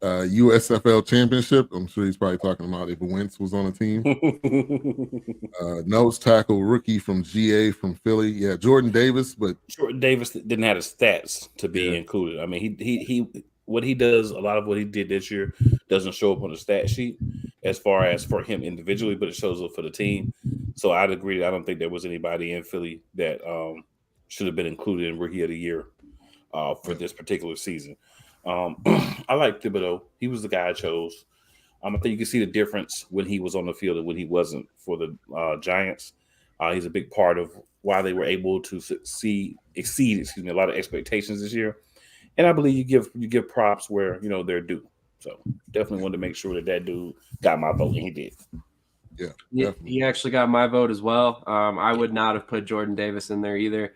USFL Championship. I'm sure he's probably talking about if Wentz was on a team. Nose tackle rookie from GA from Philly. Yeah, Jordan Davis. But Jordan Davis didn't have the stats to be included. I mean, he what he does, a lot of what he did this year doesn't show up on the stat sheet as far as for him individually, but it shows up for the team. So I'd agree. I don't think there was anybody in Philly that should have been included in Rookie of the Year for this particular season. I like Thibodeau. He was the guy I chose. I think you can see the difference when he was on the field and when he wasn't for the Giants. He's a big part of why they were able to exceed a lot of expectations this year. And I believe you give props where they're due. So definitely wanted to make sure that dude got my vote, and he did. Yeah, he actually got my vote as well. I would not have put Jordan Davis in there either.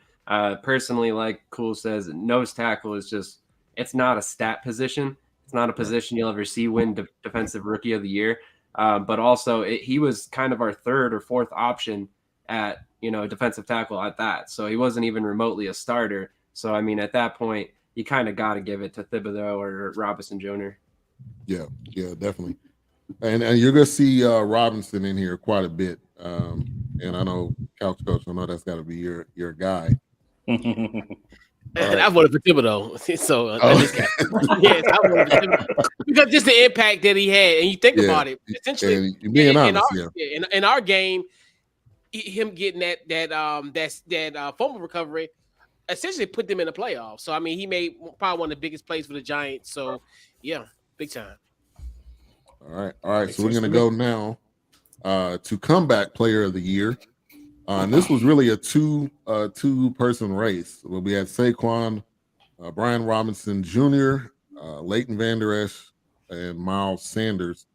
Personally, like Cool says, nose tackle is just, it's not a stat position. It's not a position you'll ever see win Defensive Rookie of the Year. But also, he was kind of our third or fourth option at defensive tackle at that. So he wasn't even remotely a starter. So I mean, at that point, you kind of got to give it to Thibodeau or Robinson Jr. Yeah, definitely. And you're gonna see Robinson in here quite a bit. And I know Couch Coach, I know that's got to be your guy. And right. I voted for Thibodeau. So Oh. this guy, yes, I voted for Thibodeau because just the impact that he had, and you think about it, essentially, and you're being honest, in our game, him getting that fumble recovery essentially put them in the playoffs. So I mean, he made probably one of the biggest plays for the Giants. So yeah, big time. All right. So we're gonna go now to comeback player of the year. And this was really a two-person race. Well, we had Saquon, Brian Robinson Jr., Leighton Vander Esch, and Miles Sanders.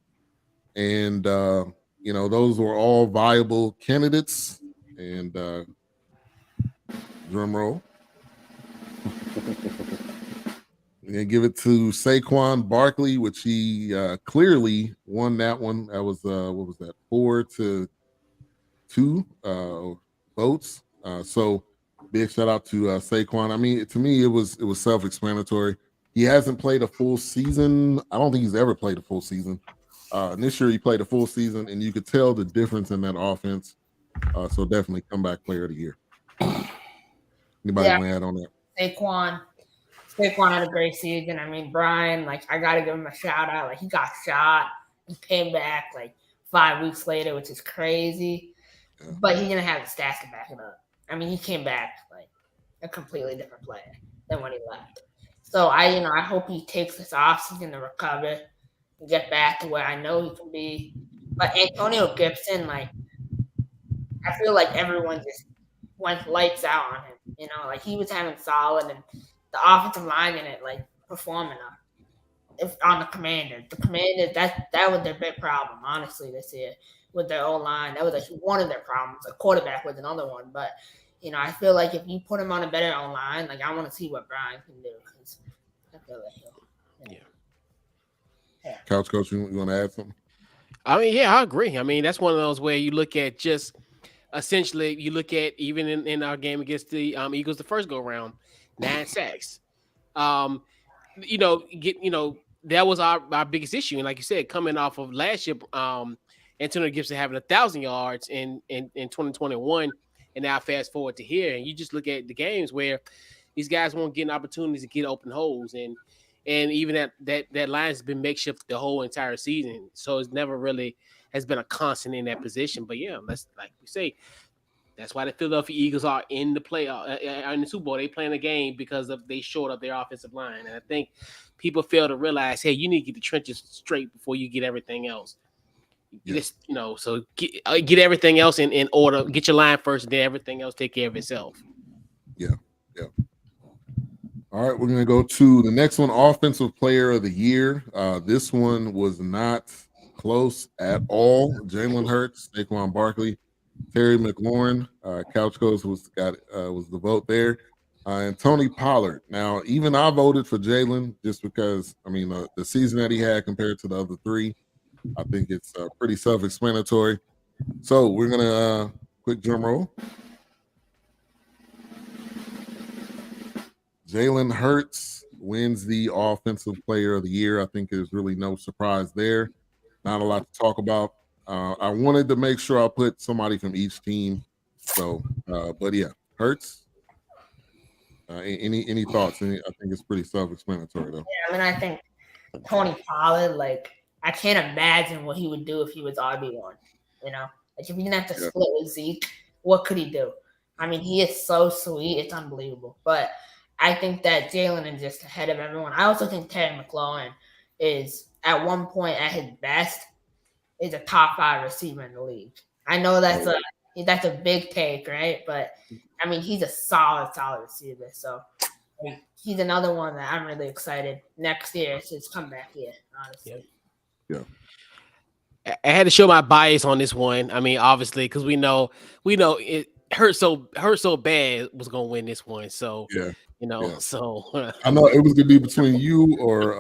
And those were all viable candidates. And drum roll. We're gonna give it to Saquon Barkley, which he clearly won that one. That was what was that? 4-2 votes. So big shout out to Saquon. I mean, to me, it was self-explanatory. He hasn't played a full season. I don't think he's ever played a full season. And this year he played a full season, and you could tell the difference in that offense. So definitely comeback player of the year. Anybody want to add on that? Saquon had a great season. I mean, Brian, I got to give him a shout out. He got shot. He came back 5 weeks later, which is crazy. Yeah. But he didn't have the stats to back it up. I mean, he came back a completely different player than when he left. So I hope he takes this offseason to recover and get back to where I know he can be. But Antonio Gibson, I feel like everyone just went lights out on him. He was having solid, and the offensive line in it performing on the Commanders. The Commanders, that was their big problem, honestly, this year with their O-line. That was one of their problems. A quarterback was another one. But, I feel like if you put him on a better O-line, I want to see what Brian can do, because I feel like he'll. Yeah. Couch Coach, you want to add something? I mean, yeah, I agree. I mean, that's one of those where you look at just essentially, you look at even in our game against the Eagles the first go-round, 9 sacks. That was our biggest issue. And like you said, coming off of last year, Antonio Gibson having 1,000 yards in 2021, and now fast forward to here, and you just look at the games where these guys won't get opportunities to get open holes, and even that line has been makeshift the whole entire season, so it's never really has been a constant in that position. But yeah, that's like we say. That's why the Philadelphia Eagles are in the playoff, in the Super Bowl. They playing a game because they short up their offensive line, and I think people fail to realize, hey, you need to get the trenches straight before you get everything else. Yeah. So get everything else in order. Get your line first, and then everything else take care of itself. Yeah. All right, we're gonna go to the next one, Offensive Player of the Year. This one was not close at all. Jalen Hurts, Saquon Barkley, Terry McLaurin, Couch Coach was the vote there, and Tony Pollard. Now, even I voted for Jalen just because, I mean, the season that he had compared to the other three, I think it's pretty self-explanatory. So we're gonna quick drum roll. Jalen Hurts wins the Offensive Player of the Year. I think there's really no surprise there. Not a lot to talk about. I wanted to make sure I put somebody from each team. So, but yeah, Hurts. Any thoughts? I think it's pretty self-explanatory, though. Yeah, I mean, I think Tony Pollard, I can't imagine what he would do if he was RB1. If he didn't have to split with Zeke, what could he do? I mean, he is so sweet. It's unbelievable. But I think that Jalen is just ahead of everyone. I also think Terry McLaurin is, at one point at his best, is a top 5 receiver in the league. I know that's a big take, right? But I mean, he's a solid receiver. So he's another one that I'm really excited next year. It's his comeback year, honestly. Yeah. I had to show my bias on this one. I mean, obviously, because we know it hurt so bad was gonna win this one. So yeah. So I know it was gonna be between you or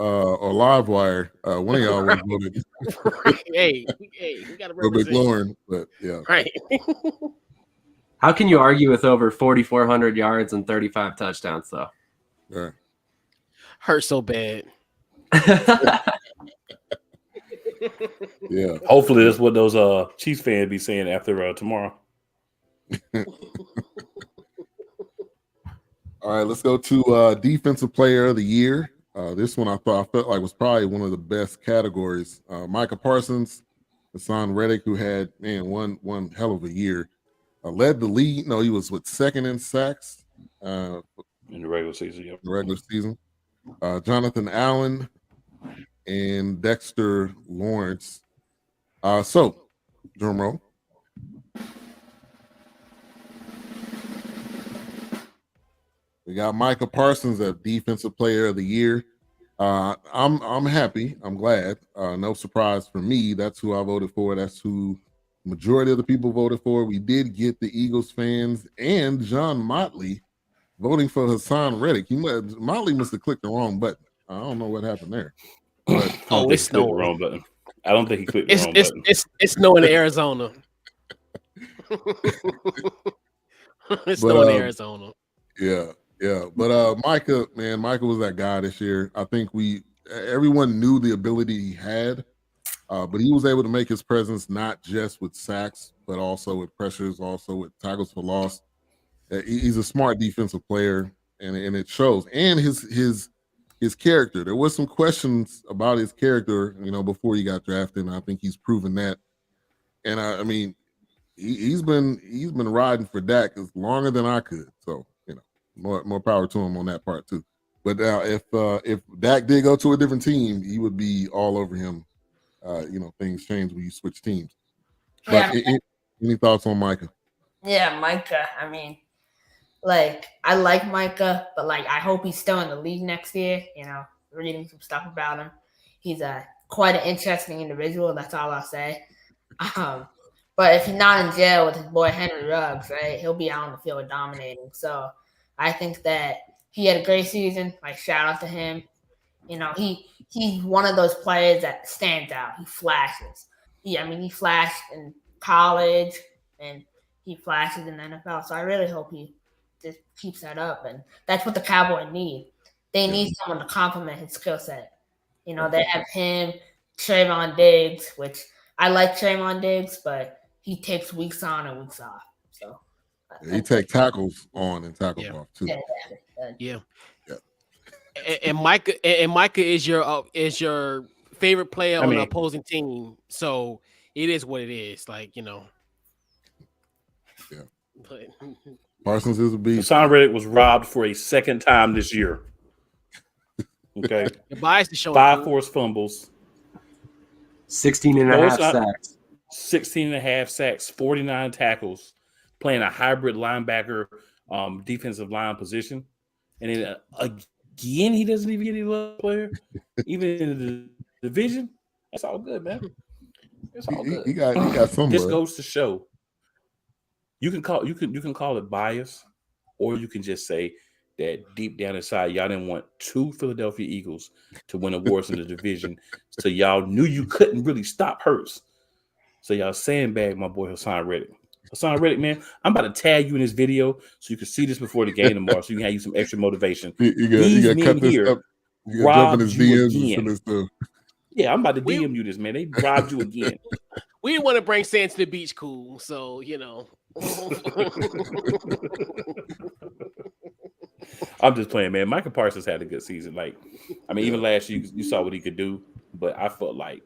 Livewire. One of y'all was voted. hey, we gotta represent McLaurin, but yeah. Right. How can you argue with over 4,400 yards and 35 touchdowns, though? Yeah. Hurt so bad. Yeah. Hopefully, that's what those Chiefs fans be saying after tomorrow. All right, let's go to Defensive Player of the Year. This one I felt like was probably one of the best categories. Micah Parsons, Hassan Reddick, who had one hell of a year, led the league. No, he was second in sacks In the regular season. Yep. the regular season. Jonathan Allen and Dexter Lawrence. So, drum roll. We got Micah Parsons as Defensive Player of the Year. I'm happy. I'm glad. No surprise for me. That's who I voted for. That's who majority of the people voted for. We did get the Eagles fans and John Motley voting for Hassan Reddick. Motley must have clicked the wrong button. I don't know what happened there. But Oh, it's Clicked the snowing. wrong button. I don't think he clicked the It's wrong it's button. it's snowing in Arizona. It's snowing in Arizona. Yeah. But Micah was that guy this year. I think everyone knew the ability he had, but he was able to make his presence not just with sacks, but also with pressures, also with tackles for loss. He's a smart defensive player, and it shows. And his character. There was some questions about his character, before he got drafted, and I think he's proven that. And I mean, he's been riding for Dak longer than I could. So more power to him on that part too. But now if Dak did go to a different team, he would be all over him. Things change when you switch teams. But Yeah. any thoughts on Micah? Yeah, Micah. I mean, I like Micah, but I hope he's still in the league next year. Reading some stuff about him, he's quite an interesting individual. That's all I'll say. But if he's not in jail with his boy Henry Ruggs, right, he'll be out on the field dominating. So I think that he had a great season. Shout out to him. He's one of those players that stands out. He flashes. He flashed in college and he flashes in the NFL. So I really hope he just keeps that up. And that's what the Cowboys need. They need someone to complement his skill set. They have him, Trayvon Diggs, which I like Trayvon Diggs, but he takes weeks on and weeks off. So he takes tackles on and tackles off too. Yeah. And Micah is your favorite player on the opposing team. So it is what it is. Yeah. But Parsons is a beast. Hassan Reddick was robbed for a second time this year. Okay. The bias is showing 5 forced fumbles. 16 and a half sacks. 16 and a half sacks, 49 tackles, playing a hybrid linebacker defensive line position. And then again, he doesn't even get any love player, even in the division. That's all good, man. It's all good. He got some. This goes to show you can call it bias, or you can just say that deep down inside, y'all didn't want 2 Philadelphia Eagles to win awards in the division. So y'all knew you couldn't really stop Hurts. So y'all sandbag my boy Hassan Reddick. Hassan Reddick, man, I'm about to tag you in this video so you can see this before the game tomorrow, so you can have some extra motivation. You got cut this up. You got jump in his DMs and this stuff. Yeah, I'm about to DM you this, man. They robbed you again. We didn't want to bring sand to the beach, cool. So I'm just playing, man. Micah Parsons had a good season. Even last year you saw what he could do, but I felt like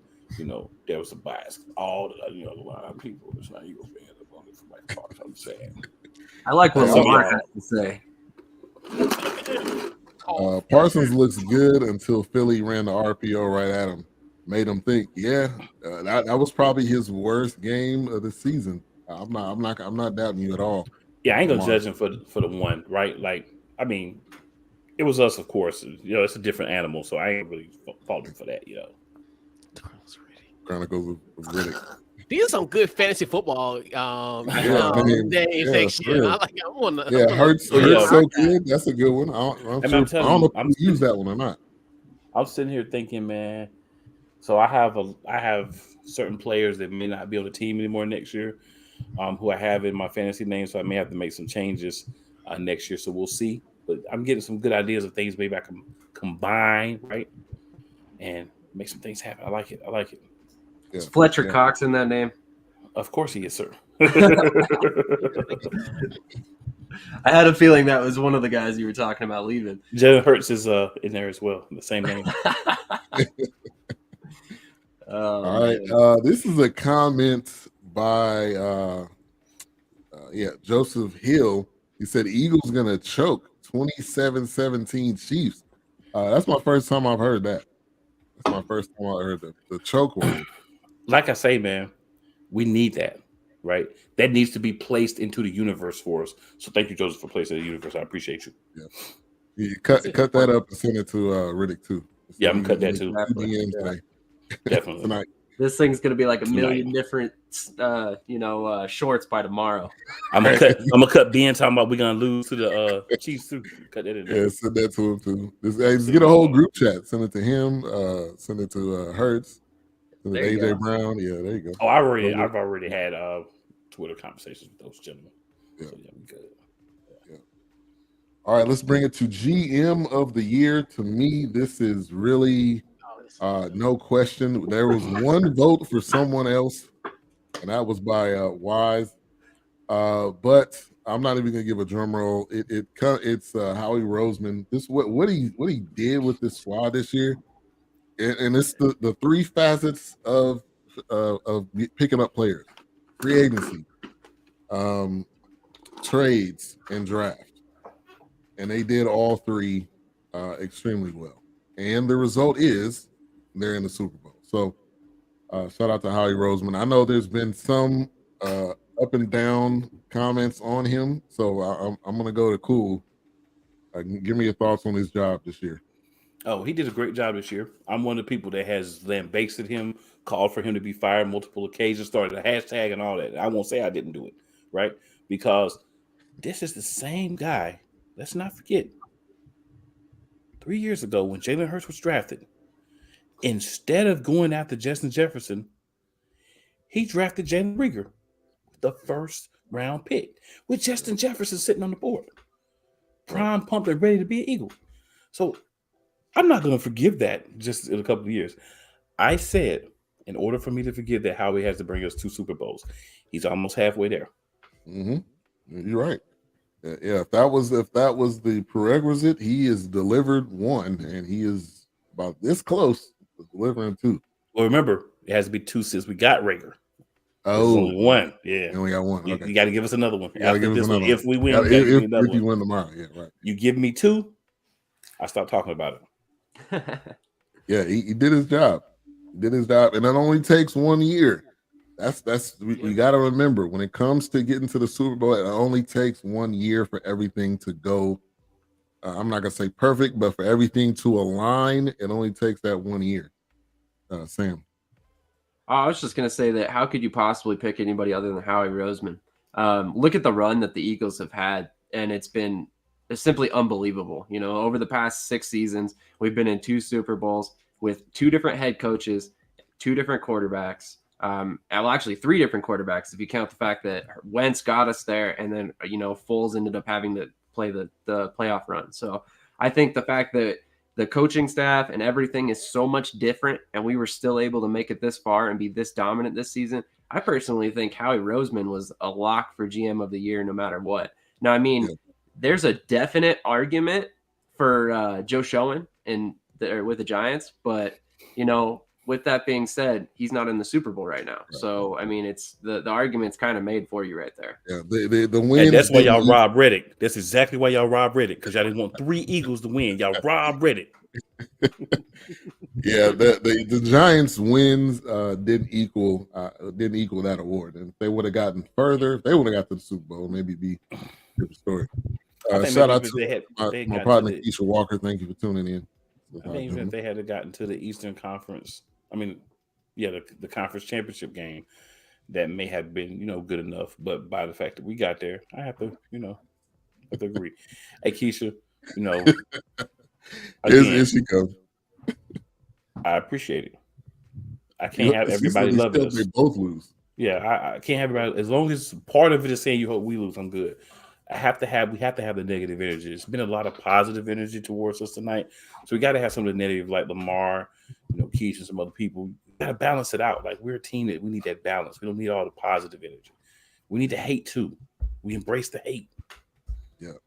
there was some bias. All the a lot of people, it's not Eagles fans are voting for Micah Parsons. I'm saying. I like what Lamar has to say. Parsons looks good until Philly ran the RPO right at him, made him think, that was probably his worst game of the season. I'm not doubting you at all. Yeah, I ain't gonna judge him for the one, right? It was us, of course. It's a different animal, so I ain't really fault him for that, Chronicles of Riddick. These are some good fantasy football days next year. Hurts so good. That's a good one. I don't know if you use that one or not. I'm sitting here thinking, man. So I have certain players that may not be on the team anymore next year, who I have in my fantasy name. So I may have to make some changes next year. So we'll see. But I'm getting some good ideas of things maybe I can combine, right, and make some things happen. I like it. Yeah. Is Fletcher Yeah. Cox in that name? Of course he is, sir. I had a feeling that was one of the guys you were talking about leaving. Jalen Hurts is in there as well. The same name. All right. This is a comment by Joseph Hill. He said Eagles gonna choke 27-17 Chiefs. That's my first time I've heard that. That's my first time I heard the choke word. Like I say, man, we need that, right? That needs to be placed into the universe for us. So thank you, Joseph, for placing it in the universe. I appreciate you. Yeah. You cut that up and send it to Riddick too. Yeah, I'm gonna cut that too. Today. Definitely. Tonight. This thing's gonna be like a million different, shorts by tomorrow. I'm gonna cut Ben talking about we're gonna lose to the Chiefs too. Cut that in there. Yeah, send that to him too. Just get a whole group chat. Send it to him. Send it to Hertz. Send it to AJ Brown. Yeah, there you go. Oh, I've already had Twitter conversations with those gentlemen. Yeah. So, yeah, we good. Yeah. All right, let's bring it to GM of the year. To me, this is really no question. There was one vote for someone else, and that was by Wise. But I'm not even gonna give a drum roll. It's Howie Roseman. This what he did with this squad this year, and it's the three facets of picking up players: free agency, trades, and draft. And they did all three extremely well. And the result is they're in the Super Bowl. So shout out to Howie Roseman. I know there's been some up and down comments on him. So I'm going to go to Cool. Give me your thoughts on his job this year. Oh, he did a great job this year. I'm one of the people that has lambasted him, called for him to be fired multiple occasions, started a hashtag and all that. I won't say I didn't do it, right? Because this is the same guy. Let's not forget, 3 years ago when Jalen Hurts was drafted, instead of going after Justin Jefferson, he drafted Jalen Reagor, the first round pick, with Justin Jefferson sitting on the board. Prime, pumped, and ready to be an Eagle. So I'm not going to forgive that just in a couple of years. I said, in order for me to forgive that, Howie has to bring us 2 Super Bowls. He's almost halfway there. Mm-hmm. You're right. Yeah, if that was the prerequisite, he has delivered one, and he is about this close to delivering 2. Well, remember, it has to be 2 since we got Reagor. Oh, only 1. Yeah, you only got 1. Okay. You got to give us another one. After this one, if we win, if you win tomorrow, yeah, right. You give me 2, I stop talking about it. Yeah, he did his job. He did his job, and it only takes 1 year. We got to remember when it comes to getting to the Super Bowl, it only takes 1 year for everything to go. I'm not gonna say perfect, but for everything to align, it only takes that 1 year. Sam. I was just gonna say that how could you possibly pick anybody other than Howie Roseman? Look at the run that the Eagles have had, and it's simply unbelievable. You know, over the past 6 seasons, we've been in 2 Super Bowls with 2 different head coaches, 2 different quarterbacks. Actually 3 different quarterbacks if you count the fact that Wentz got us there, and then Foles ended up having to play the playoff run. So I think the fact that the coaching staff and everything is so much different, and we were still able to make it this far and be this dominant this season, I personally think Howie Roseman was a lock for GM of the year no matter what. Now, I mean, there's a definite argument for Joe Schoen with the Giants, but with that being said, he's not in the Super Bowl right now. Right. So, I mean, it's the argument's kind of made for you right there. Yeah, the win. And that's why y'all robbed Riddick. That's exactly why y'all robbed Riddick, because y'all didn't want 3 Eagles to win. Y'all robbed Riddick. Yeah, the Giants' wins didn't equal that award. And if they would have gotten further, if they would have got to the Super Bowl, maybe be a different story. Shout out to my partner, Keisha Walker. Thank you for tuning in. I think even if they had gotten to the Eastern Conference, the conference championship game, that may have been, good enough. But by the fact that we got there, I have to agree. Hey, Keisha, here she goes. I appreciate it. I can't have everybody love us. They both lose. Yeah, I can't have everybody. As long as part of it is saying you hope we lose, I'm good. we have to have the negative energy. It's been a lot of positive energy towards us tonight, so we got to have some of the negative, like Lamar, Keith and some other people. We got to balance it out. Like, we're a team that we need that balance. We don't need all the positive energy. We need the hate too. We embrace the hate. Yep.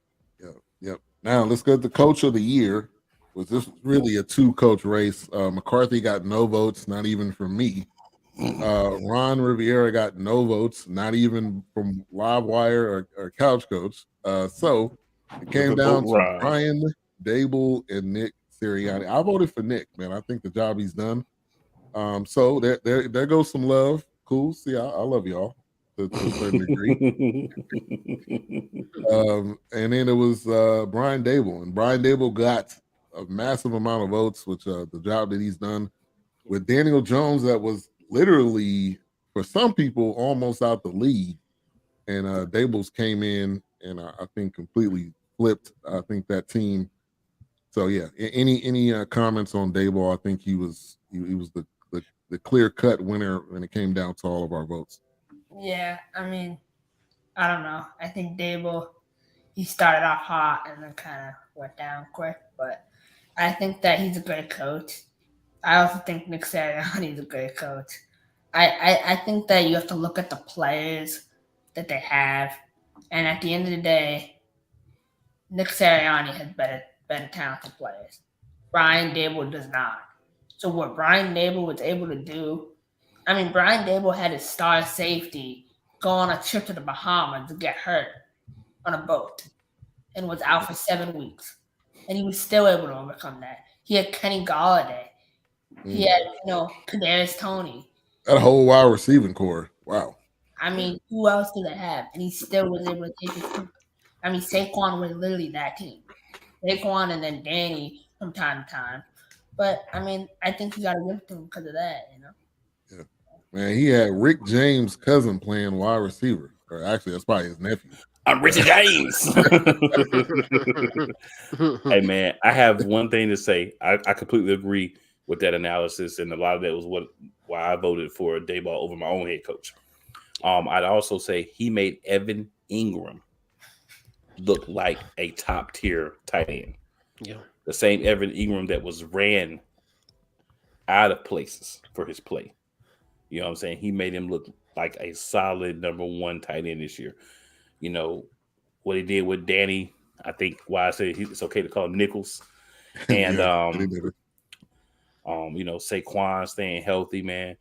Now let's go to the coach of the year. Was this really a 2-coach race? McCarthy got no votes, not even from me. Ron Riviera got no votes, not even from Livewire or Couch Coach. So it came down to Brian Dable and Nick Sirianni. I voted for Nick, man. I think the job he's done. So there goes some love. Cool. See, I love y'all to a certain degree. And then it was Brian Dable, and Brian Dable got a massive amount of votes, which the job that he's done with Daniel Jones, that was literally, for some people, almost out the league. And Dable's came in and I think completely flipped, I think, that team. So yeah, any comments on Dable? I think he was the clear-cut winner when it came down to all of our votes. Yeah, I mean, I don't know. I think Dable, he started off hot and then kind of went down quick, but I think that he's a great coach. I also think Nick Sirianni is a great coach. I think that you have to look at the players that they have, and at the end of the day, Nick Sirianni has better talented players. Brian Dable does not. So what Brian Dable was able to do, I mean, Brian Dable had his star safety go on a trip to the Bahamas to get hurt on a boat and was out for 7 weeks. And he was still able to overcome that. He had Kenny Galladay. He had, Kadarius Toney. That whole wide receiving core. Wow. I mean, who else do they have? And he still was able to take his team. I mean, Saquon was literally that team. Saquon and then Danny from time to time. But, I mean, I think you got to give it to him because of that, Yeah. Man, he had Rick James' cousin playing wide receiver. Or actually, that's probably his nephew. I'm Richard James. Hey, man, I have one thing to say. I completely agree with that analysis, and a lot of that was why I voted for Daboll over my own head coach. I'd also say he made Evan Ingram look like a top-tier tight end. Yeah. The same Evan Ingram that was ran out of places for his play. You know what I'm saying? He made him look like a solid number 1 tight end this year. What he did with Danny, I think why I say it's okay to call him Nichols. And Saquon staying healthy, man.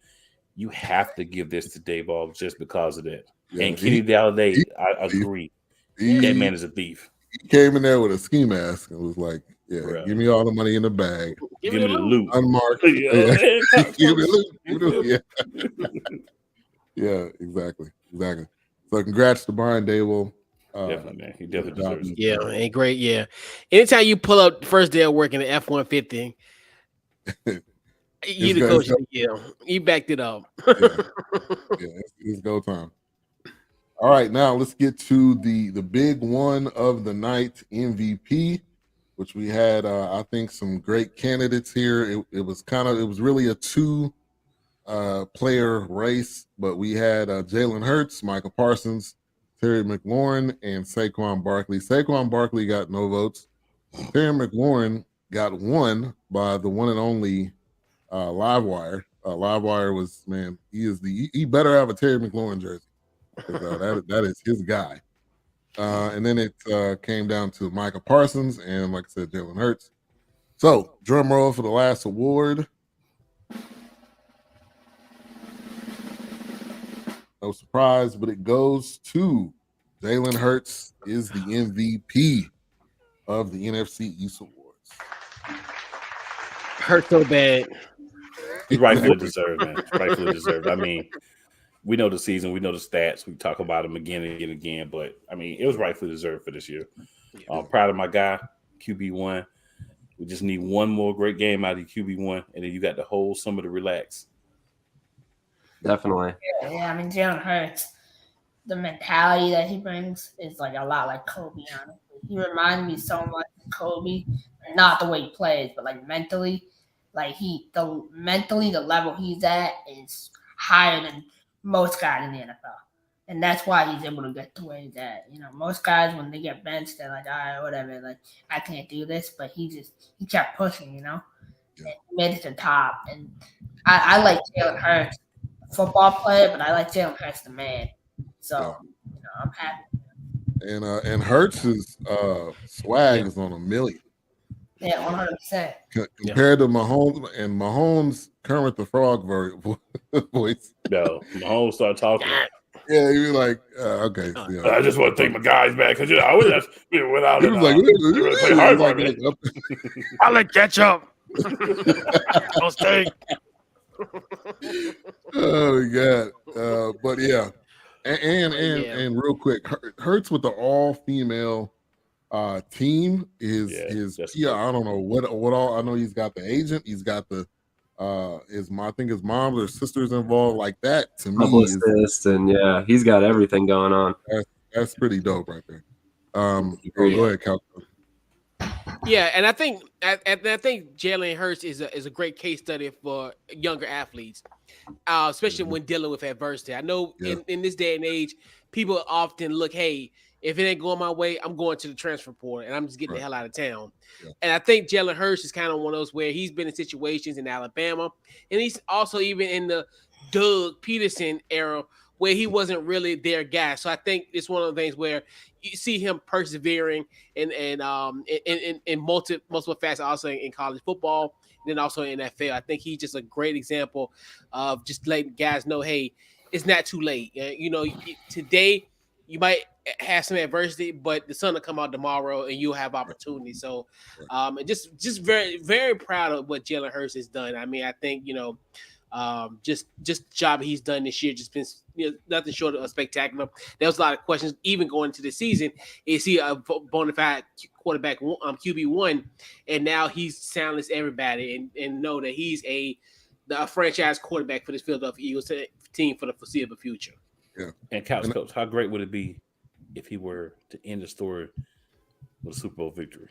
You have to give this to Daboll just because of that. Yeah, and Kenny Galladay, I agree. That man is a thief. He came in there with a ski mask and was like, give me all the money in the bag. Give me the loot. Unmarked. Give me the loot. Yeah, exactly. So congrats to Brian Dable. Definitely, man. He definitely deserves it. Yeah, and great. Yeah. Anytime you pull up the first day of work in the F-150, you the coach. You backed it up. It's go time. All right, now let's get to the big one of the night, MVP, which we had, I think, some great candidates here. It was really a 2-player race, but we had Jalen Hurts, Michael Parsons, Terry McLaurin, and Saquon Barkley. Saquon Barkley got no votes. Terry McLaurin got one by the one and only Livewire. Livewire was, man, he better have a Terry McLaurin jersey. That is his guy. And then it came down to Michael Parsons and, like I said, Jalen Hurts. So, drum roll for the last award. No surprise, but it goes to Jalen Hurts is the MVP of the NFC East Awards. Hurt so bad. He's rightfully deserved, man. Rightfully deserved. I mean, we know the season, we know the stats, we talk about them again and again, but I mean, it was rightfully deserved for this year. I'm proud of my guy, QB1. We just need one more great game out of QB1, and then you got the whole summer to relax. Definitely. Yeah, I mean, Jalen Hurts, the mentality that he brings is like a lot like Kobe, honestly. He reminds me so much of Kobe, not the way he plays, but like mentally, the level he's at is higher than most guys in the NFL. And that's why he's able to get to where he's at. You know, most guys when they get benched, they're like, all right, whatever, like I can't do this. But he kept pushing, you know, and he made it to the top. And I like Jalen Hurts, football player, but I like Jalen Hurts the man. So you know, I'm happy. And Hurts' swag is on a million. Yeah, 100%. Compared to Mahomes, and Mahomes' Kermit the Frog voice. No, Mahomes started talking. Yeah, he was like, okay. Yeah. I just want to take my guys back because I was just without He it. was like, they really play hard for me. I like ketchup. Don't stink. Oh my God. But yeah. And real quick, Hurts with the all-female team is I don't know what all. I know he's got the agent, he's got the I think his mom or sisters involved, like that. To me, and he's got everything going on. That's pretty dope right there. Go ahead, Cal. Yeah, and I think Jalen Hurts is a great case study for younger athletes, especially when dealing with adversity. I know in this day and age, people often look, hey, if it ain't going my way, I'm going to the transfer portal and I'm just getting the hell out of town. Yeah. And I think Jalen Hurts is kind of one of those where he's been in situations in Alabama, and he's also even in the Doug Peterson era where he wasn't really their guy. So I think it's one of the things where you see him persevering in multiple facets, also in college football, and then also in NFL. I think he's just a great example of just letting guys know, hey, it's not too late. You know, today you might have some adversity, but the sun will come out tomorrow and you'll have opportunity. So just very, very proud of what Jalen Hurts has done. I mean, I think, you know, just the job he's done this year, just been nothing short of spectacular. There was a lot of questions even going into the season. Is he a bona fide quarterback, QB1? And now he's silenced everybody and know that he's a franchise quarterback for this Philadelphia Eagles team for the foreseeable future. Yeah. And Coach, how great would it be if he were to end the story with a Super Bowl victory?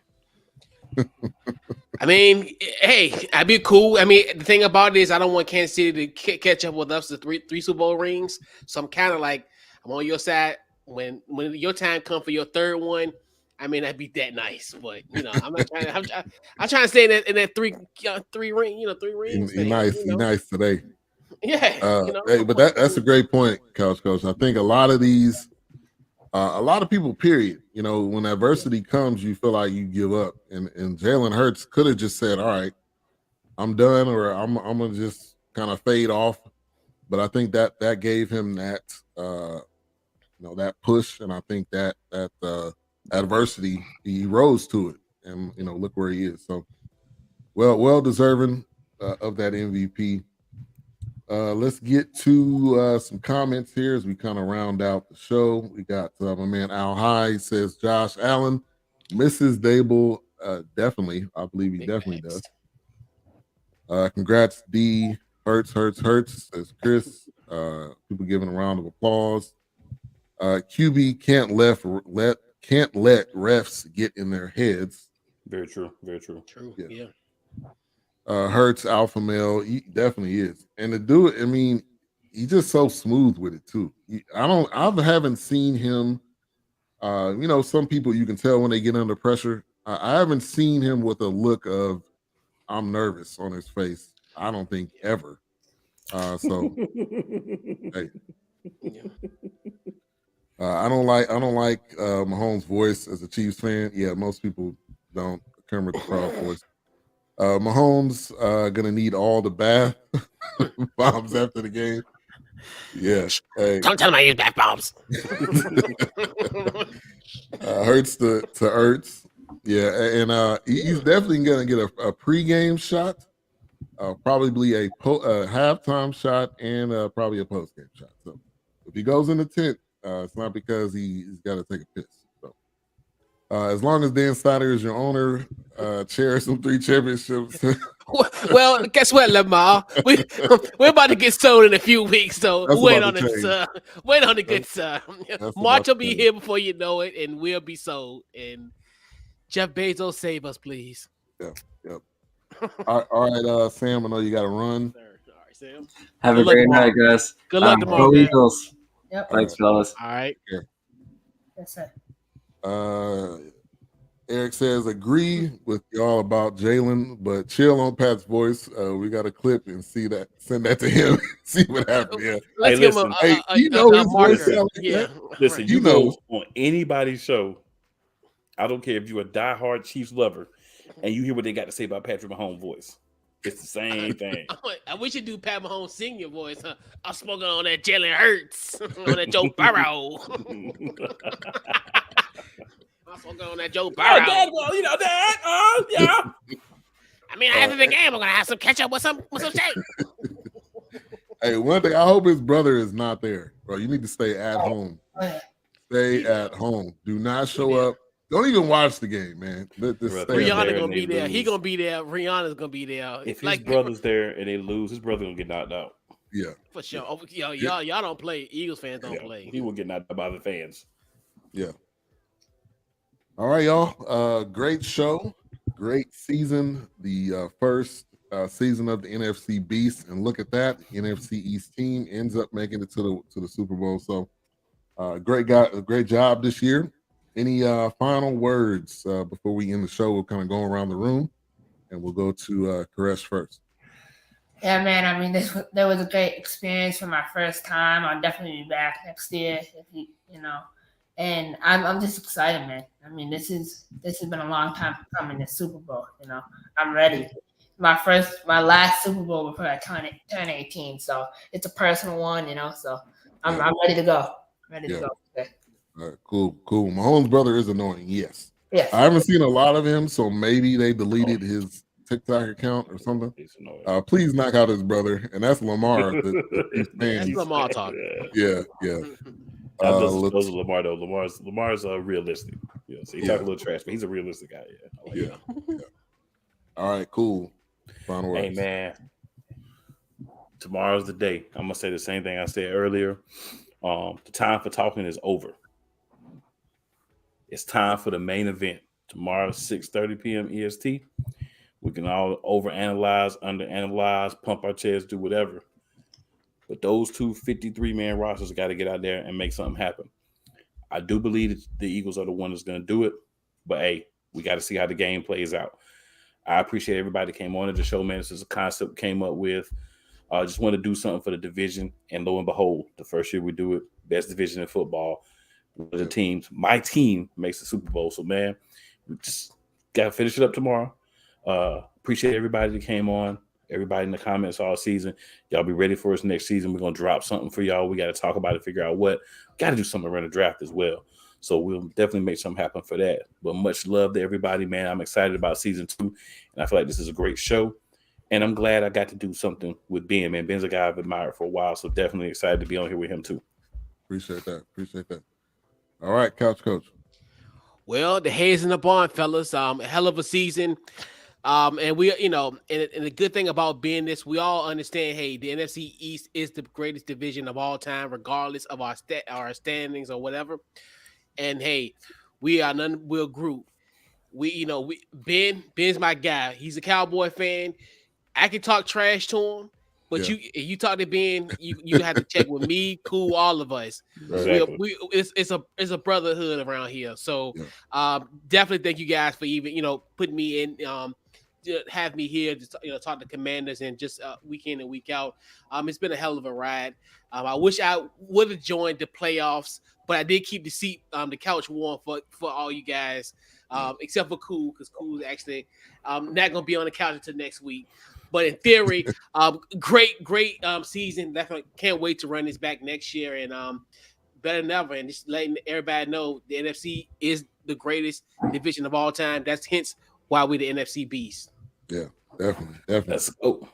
I mean, hey, that'd be cool. I mean, the thing about it is I don't want Kansas City to catch up with us to three Super Bowl rings. So I'm kind of like, I'm on your side. When your time comes for your third one, I mean, that'd be that nice. But, you know, I'm not trying to I'm trying to stay in that three rings. He's nice today. Yeah. Hey, but that's a great point, Coach. I think a lot of people, period, you know, when adversity comes, you feel like you give up. And Jalen Hurts could have just said, all right, I'm done, or I'm going to just kind of fade off. But I think that gave him that, that push. And I think that adversity, he rose to it. And, you know, look where he is. So, well deserving of that MVP. Let's get to some comments here as we kind of round out the show. We got my man Al High says Josh Allen misses Dable. Definitely, I believe he definitely does. Congrats, D. Hurts, says Chris. People giving a round of applause. QB can't let refs get in their heads. Very true. True. Yeah. Hurts alpha male, he definitely is, and to do it, I mean, he's just so smooth with it too. I haven't seen him. You know, some people you can tell when they get under pressure. I haven't seen him with a look of I'm nervous on his face. I don't think ever. So, hey, I don't like Mahomes' voice as a Chiefs fan. Yeah, most people don't. Kermit the Frog voice. Mahomes gonna need all the bath bombs after the game. Yeah. Hey. Don't tell him I use bath bombs. Hurts to Ertz. Yeah, and he's definitely gonna get a pregame shot, probably a halftime shot, and probably a postgame shot. So if he goes in the tent, it's not because he's got to take a piss. So as long as Dan Snyder is your owner, cherish some 3 championships. Well, guess what, Lamar? We're about to get sold in a few weeks, so wait on it. Wait on the good side. March will be here before you know it, and we'll be sold. And Jeff Bezos, save us, please. Yep. All right, Sam. I know you got to run. All right, Sam. Have a great night, guys. Good luck tomorrow. Go Eagles. Yep. Thanks, fellas. All right. That's it. Eric says, agree with y'all about Jalen, but chill on Pat's voice. We got a clip and send that to him. See what happens. Yeah. Let's Hey, give him listen. You know a his voice marker. sound like Yeah. that. Listen, Right. you You know. go on anybody's show. I don't care if you're a diehard Chiefs lover, and you hear what they got to say about Patrick Mahomes' voice. It's the same thing. We should do Pat Mahomes senior voice. Huh? I'm smoking on that Jalen Hurts, on that Joe Burrow. I'm smoking on that Joe Burrow. Oh, Dad, well, Dad. Oh, yeah. I mean, after the game, I'm gonna have some ketchup with some shake. Hey, one thing, I hope his brother is not there, bro. You need to stay at home. Stay at home. Do not show up. Don't even watch the game, man. Just stay at Rihanna home. gonna be there. He lose. gonna be there. Rihanna's gonna be there. If his brother's there and they lose, his brother gonna get knocked out. Yeah. for sure. Oh, y'all don't play. Eagles fans don't play. He will get knocked out by the fans. Yeah. All right, y'all. Great show. Great season. The first season of the NFC Beast. And look at that. The NFC East team ends up making it to the Super Bowl. So great job this year. Any final words before we end the show? We'll kind of go around the room and we'll go to Koresh first. Yeah, man. I mean, that was a great experience for my first time. I'll definitely be back next year, And I'm just excited, man. I mean, this has been a long time coming. The Super Bowl, I'm ready. My last Super Bowl before I turn 18, so it's a personal one, So I'm ready to go. Ready to go. Okay. All right, cool. Mahomes' brother is annoying. Yes. Yes. I haven't seen a lot of him, so maybe they deleted his TikTok account or something. Please knock out his brother, and that's Lamar. That's Lamar talking. Yeah. Those are Lamar though. Lamar's realistic. So he talk a little trash, but he's a realistic guy. Yeah. All right, cool. Final words. Hey man, tomorrow's the day. I'm gonna say the same thing I said earlier. The time for talking is over. It's time for the main event. Tomorrow, 6:30 p.m. EST. We can all overanalyze, underanalyze, pump our chest, do whatever. But those two 53-man rosters got to get out there and make something happen. I do believe that the Eagles are the one that's going to do it. But, hey, we got to see how the game plays out. I appreciate everybody that came on to the show, man. This is a concept we came up with. I just want to do something for the division. And lo and behold, the first year we do it, best division in football. One of the teams, my team, makes the Super Bowl. So, man, we just got to finish it up tomorrow. Appreciate everybody that came on, everybody in the comments all season. Y'all be ready for us next season. We're going to drop something for y'all. We got to talk about it, figure out what. Got to do something around the draft as well. So we'll definitely make something happen for that. But much love to everybody, man. I'm excited about season 2, and I feel like this is a great show. And I'm glad I got to do something with Ben, man. Ben's a guy I've admired for a while, so definitely excited to be on here with him too. Appreciate that. All right, Couch Coach. Well, the haze in the barn, fellas. A hell of a season. And we, and the good thing about being this, we all understand, hey, the NFC East is the greatest division of all time, regardless of our standings or whatever. And hey, we are none will group. Ben's my guy. He's a Cowboy fan. I can talk trash to him, but you talk to Ben, you have to check with me, cool, all of us. Exactly. It's a brotherhood around here. So definitely thank you guys for even putting me in. Have me here to talk to Commanders and just week in and week out. It's been a hell of a ride. I wish I would have joined the playoffs, but I did keep the couch warm for all you guys, except for Cool, because Cool's actually not gonna be on the couch until next week. But in theory, great season. Definitely can't wait to run this back next year and better than ever. And just letting everybody know the NFC is the greatest division of all time. That's hence why we're the NFC Beast. Yeah, definitely. Let's go.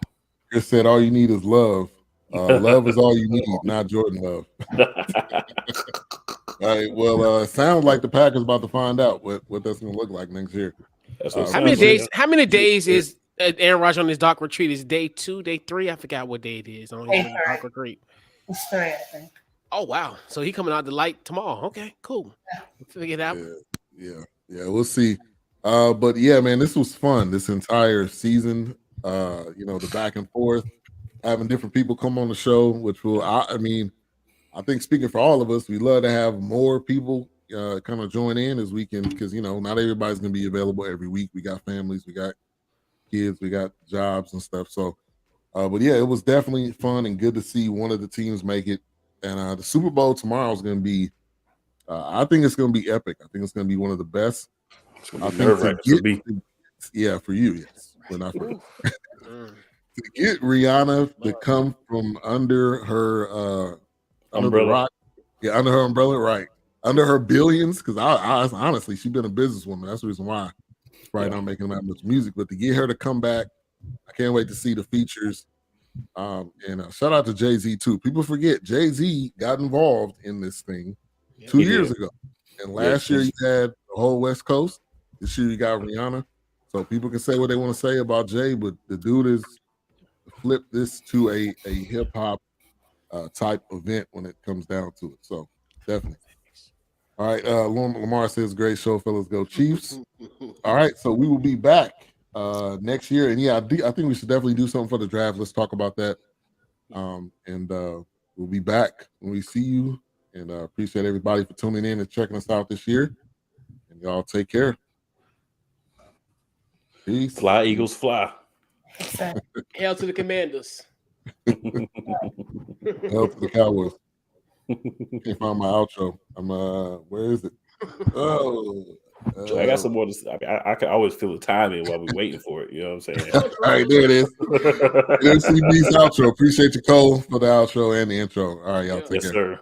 Chris said all you need is love. Love is all you need, not Jordan Love. All right. Well, sounds like the Packers about to find out what that's going to look like next year. How many days is Aaron Rodgers on his dark retreat? Is day 2, day 3? I forgot what day it is on his dark retreat. It's 3, I think. Oh wow! So he coming out the light tomorrow. Okay, cool. Figure it out. Yeah. We'll see. But yeah, man, this was fun. This entire season, the back and forth, having different people come on the show, which will, I think speaking for all of us, we love to have more people kind of join in as we can, because not everybody's gonna be available every week. We got families, we got kids, we got jobs and stuff. So, but yeah, it was definitely fun and good to see one of the teams make it. And the Super Bowl tomorrow is gonna be, I think it's gonna be epic. I think it's gonna be one of the best. I think yeah, for you, yes, but not for to get Rihanna to come from under her under umbrella. the rock, yeah, under her umbrella, right, under her billions. Because I honestly, she's been a businesswoman. That's the reason why she's probably not making that much music. But to get her to come back, I can't wait to see the features. And shout out to Jay-Z too. People forget Jay-Z got involved in this thing 2 years ago, and last year you had the whole West Coast. This year you got Rihanna. So people can say what they want to say about Jay, but the dude is flipped this to a hip hop type event when it comes down to it. So definitely. All right. Lamar says, great show, fellas. Go Chiefs. All right. So we will be back next year. And yeah, I think we should definitely do something for the draft. Let's talk about that. And we'll be back when we see you. And appreciate everybody for tuning in and checking us out this year. And y'all take care. Peace. Fly, Eagles, fly. Hail to the Commanders. Hell to the Cowboys. Can't find my outro. Where is it? I got some more to say. I can always feel the timing while we're waiting for it. You know what I'm saying? All right, there it is. MCB's outro. Appreciate you, Cole, for the outro and the intro. All right, y'all take care. Yes, sir.